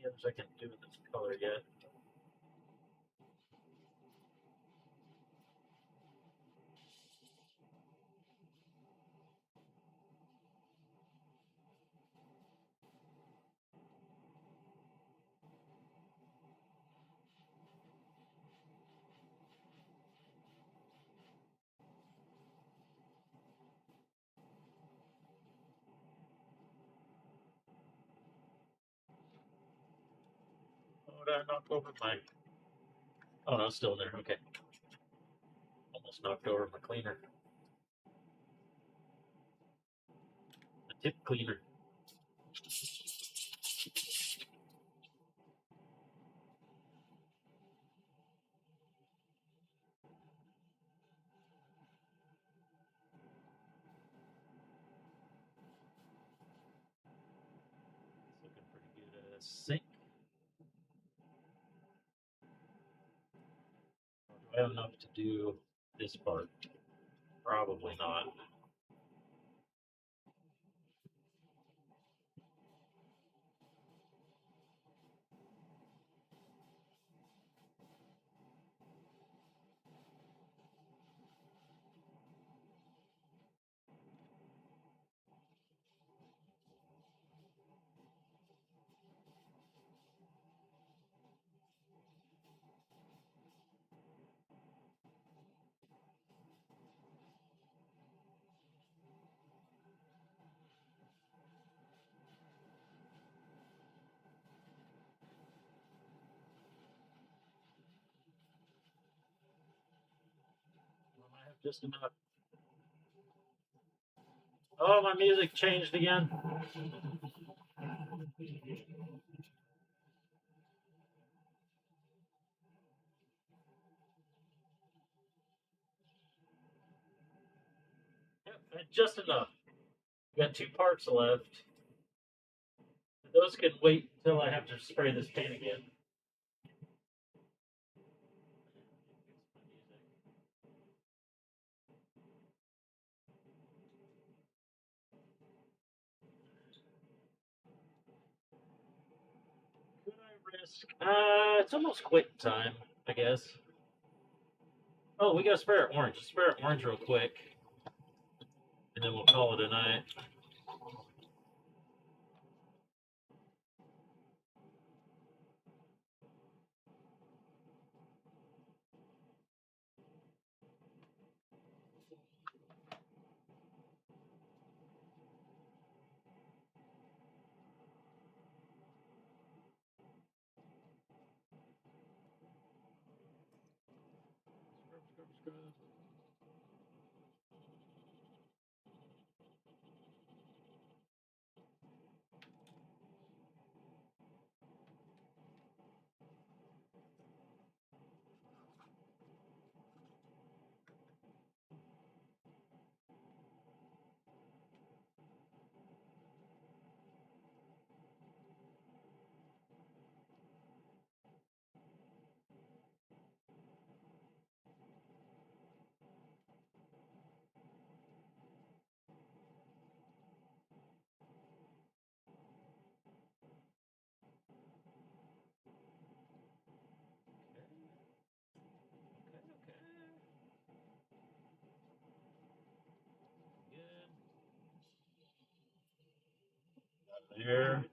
any others I can do with this color yet. Oh, did I knock over my... Oh, no, it's still there. Okay. Almost knocked over my cleaner. The tip cleaner. It's looking pretty good. Sync. Do I have enough to do this part? Probably not. I have just enough. Oh, my music changed again. Yep, just enough. Got 2 parts left. Those can wait until I have to spray this paint again. Could I risk? It's almost quit time, I guess. Oh, we gotta spray it orange. Let's spray it orange real quick, and then we'll call it a night. There.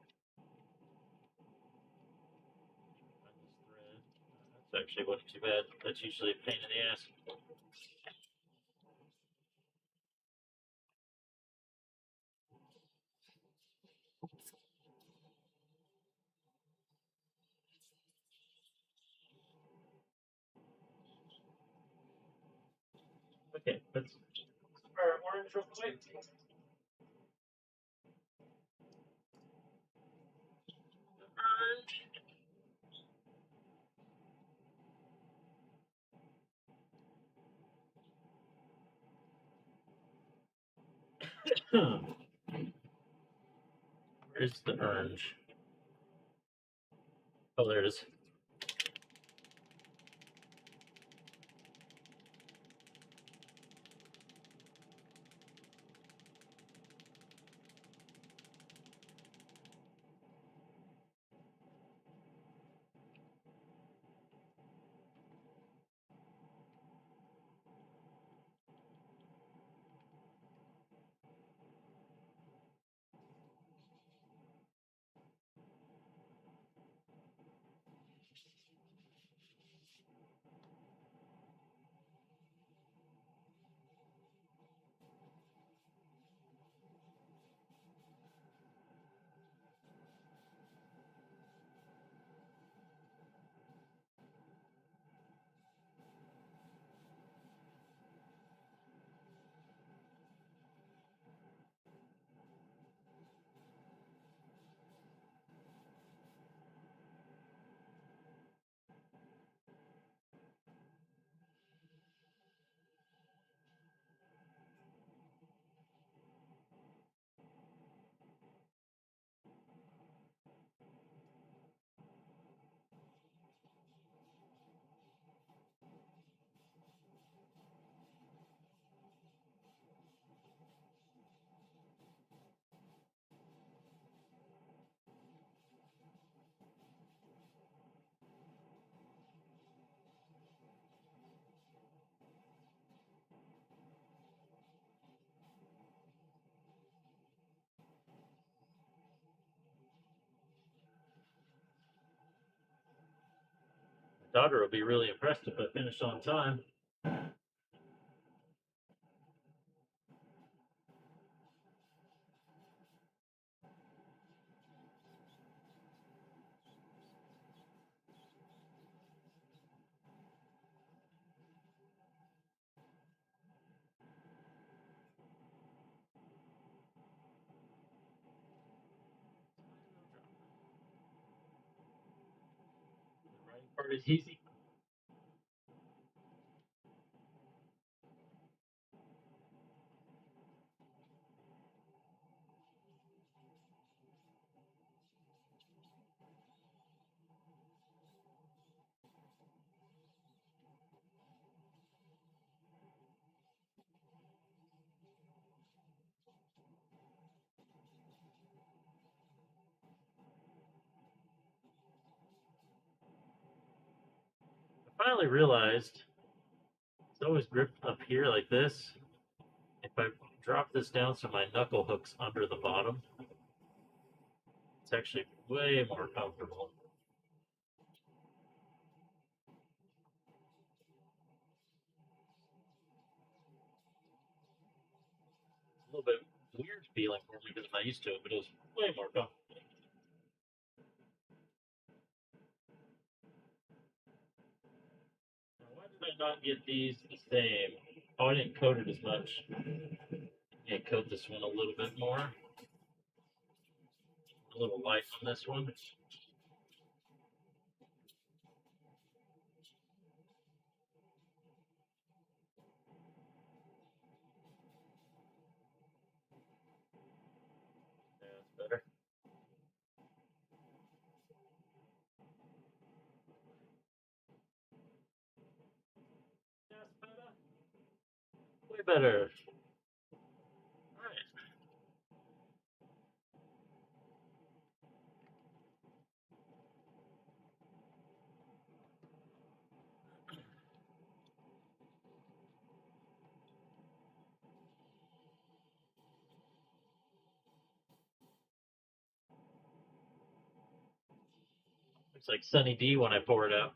That's actually wasn't too bad. That's usually a pain in the ass. Okay, let's spray orange real quick. Orange. Where's the orange? Oh, there it is. Daughter will be really impressed if I finish on time. The writing part is easy. I finally realized it's always gripped up here like this. If I drop this down so my knuckle hook's under the bottom, it's actually way more comfortable. It's a little bit weird feeling for me because I'm not used to it, but it was way more comfortable. Now, why did I not get these the same? Oh, I didn't coat it as much. Yeah, coat this one a little bit more. A little light on this one. Yeah, that's better. That's better. Way better. Alright. Looks like Sunny D when I pour it out.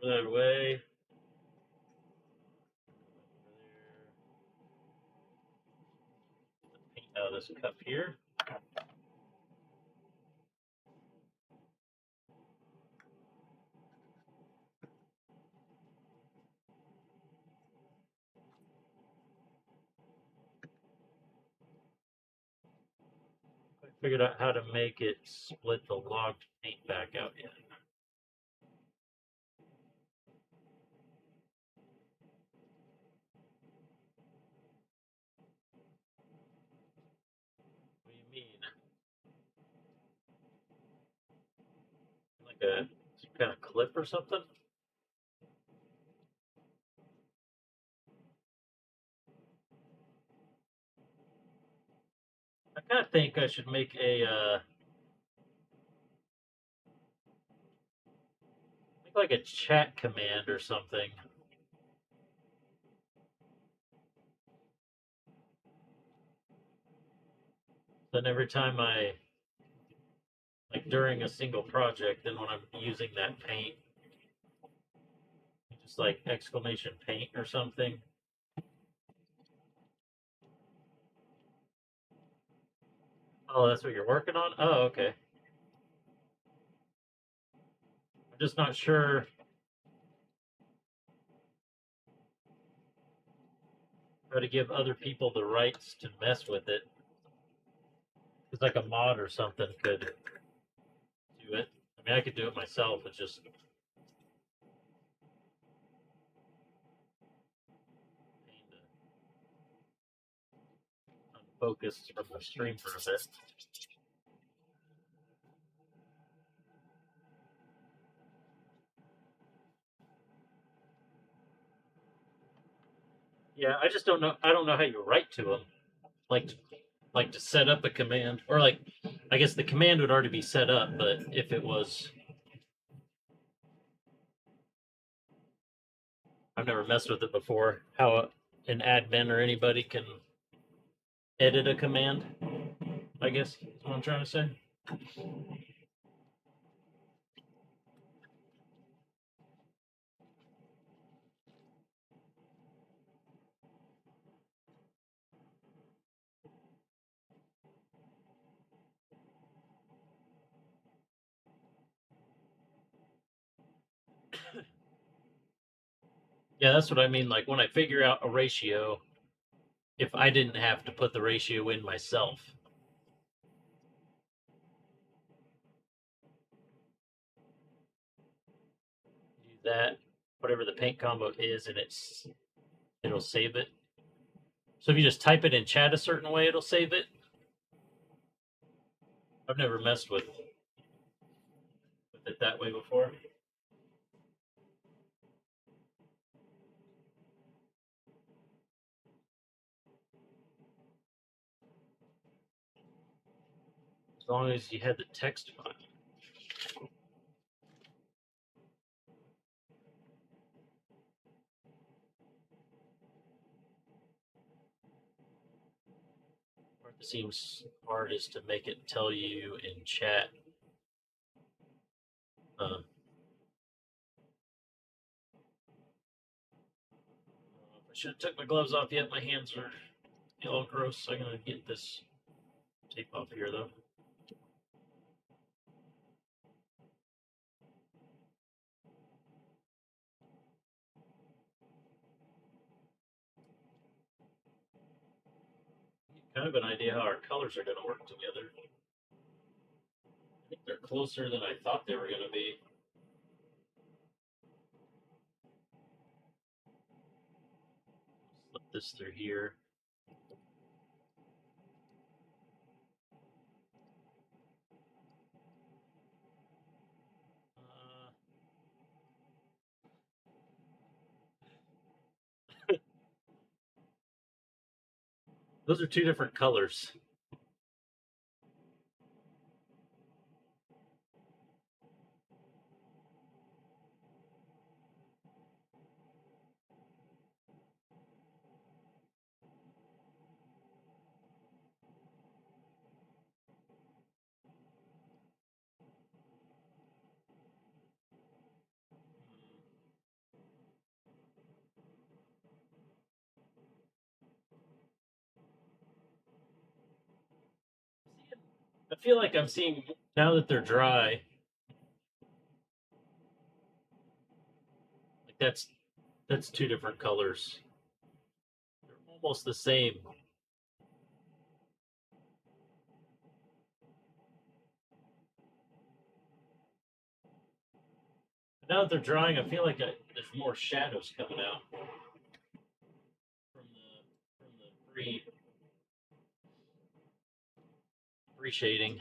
Throw that away. Paint out this cup here. I figured out how to make it split the log paint back out yet. What do you mean? Like some kind of clip or something? I kind of think I should make like a chat command or something. Then every time like during a single project, then when I'm using that paint, just like exclamation paint or something. Oh, that's what you're working on? Oh, okay. I'm just not sure how to give other people the rights to mess with it. It's like a mod or something could do it. I mean, I could do it myself. It's just unfocused from the stream for a bit. Yeah, I just don't know. I don't know how you write to them. Like to set up a command, or like, I guess the command would already be set up, but if it was, I've never messed with it before. How an admin or anybody can edit a command, I guess is what I'm trying to say. Yeah, that's what I mean. Like when I figure out a ratio, if I didn't have to put the ratio in myself, do that, whatever the paint combo is, and it'll save it. So if you just type it in chat a certain way, it'll save it. I've never messed with it that way before. As long as you had the text file. Part that seems hard is to make it tell you in chat. I should have took my gloves off yet. My hands are all gross. I'm gonna get this tape off here though. Kind of an idea how our colors are gonna work together. I think they're closer than I thought they were gonna be. Slip this through here. Those are two different colors. I feel like I'm seeing, now that they're dry, like that's two different colors. They're almost the same. But now that they're drying, I feel like there's more shadows coming out from the free shading.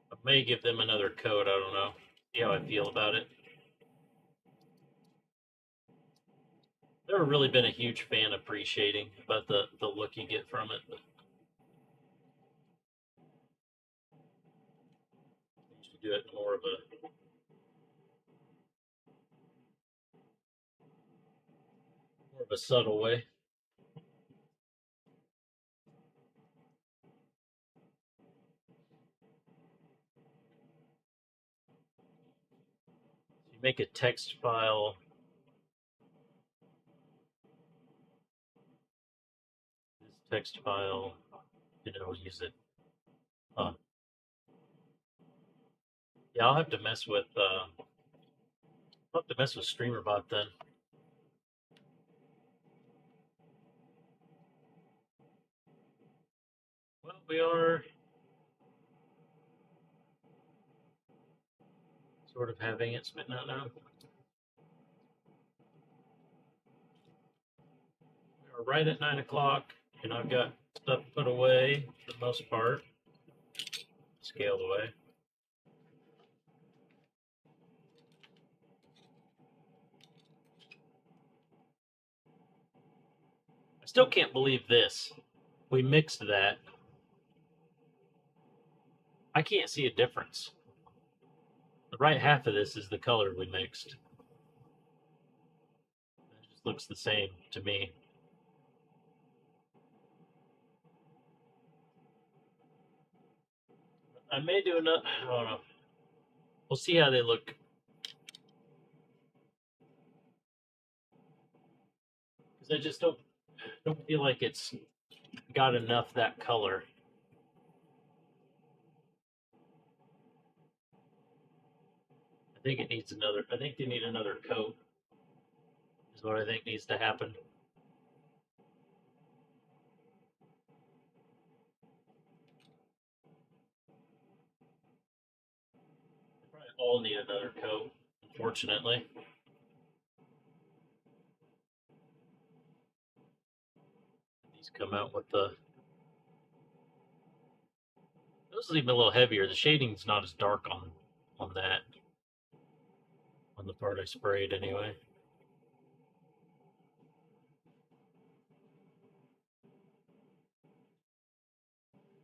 I may give them another coat. I don't know. See how I feel about it. Never really been a huge fan of pre-shading, about the look you get from it. But I used to do it in more of a subtle way. So you make a text file. This text file, it'll use it. Yeah, I'll have to mess with StreamerBot then. Well, we are sort of having it spitting out now. We are right at 9 o'clock, and I've got stuff put away for the most part, scaled away. I still can't believe this. We mixed that. I can't see a difference. The right half of this is the color we mixed. It just looks the same to me. I may do another. I don't know. We'll see how they look. Because I just don't feel like it's got enough that color. I think it needs another. I think they need another coat. Is what I think needs to happen. They probably all need another coat, unfortunately. These come out with the. This is even a little heavier. The shading's not as dark on that. On the part I sprayed, anyway.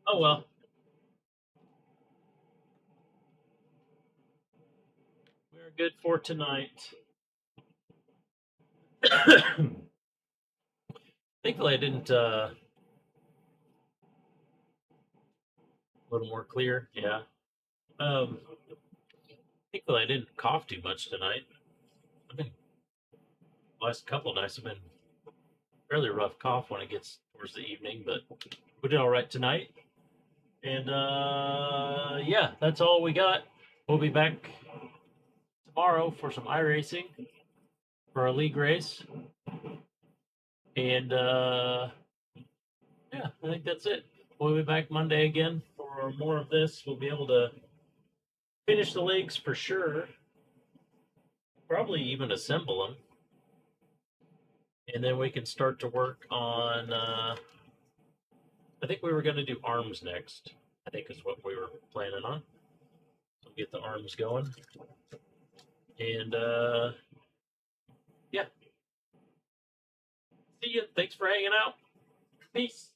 Oh well. We're good for tonight. Thankfully, I didn't. A little more clear, yeah. Thankfully, I didn't cough too much tonight. I've been last couple of nights have been fairly rough cough when it gets towards the evening, but we did all right tonight. And yeah, that's all we got. We'll be back tomorrow for some iRacing for our league race. And yeah, I think that's it. We'll be back Monday again for more of this. We'll be able to finish the leagues for sure. Probably even assemble them. And then we can start to work on I think we were going to do arms next. I think is what we were planning on. So get the arms going. And yeah. See you. Thanks for hanging out. Peace.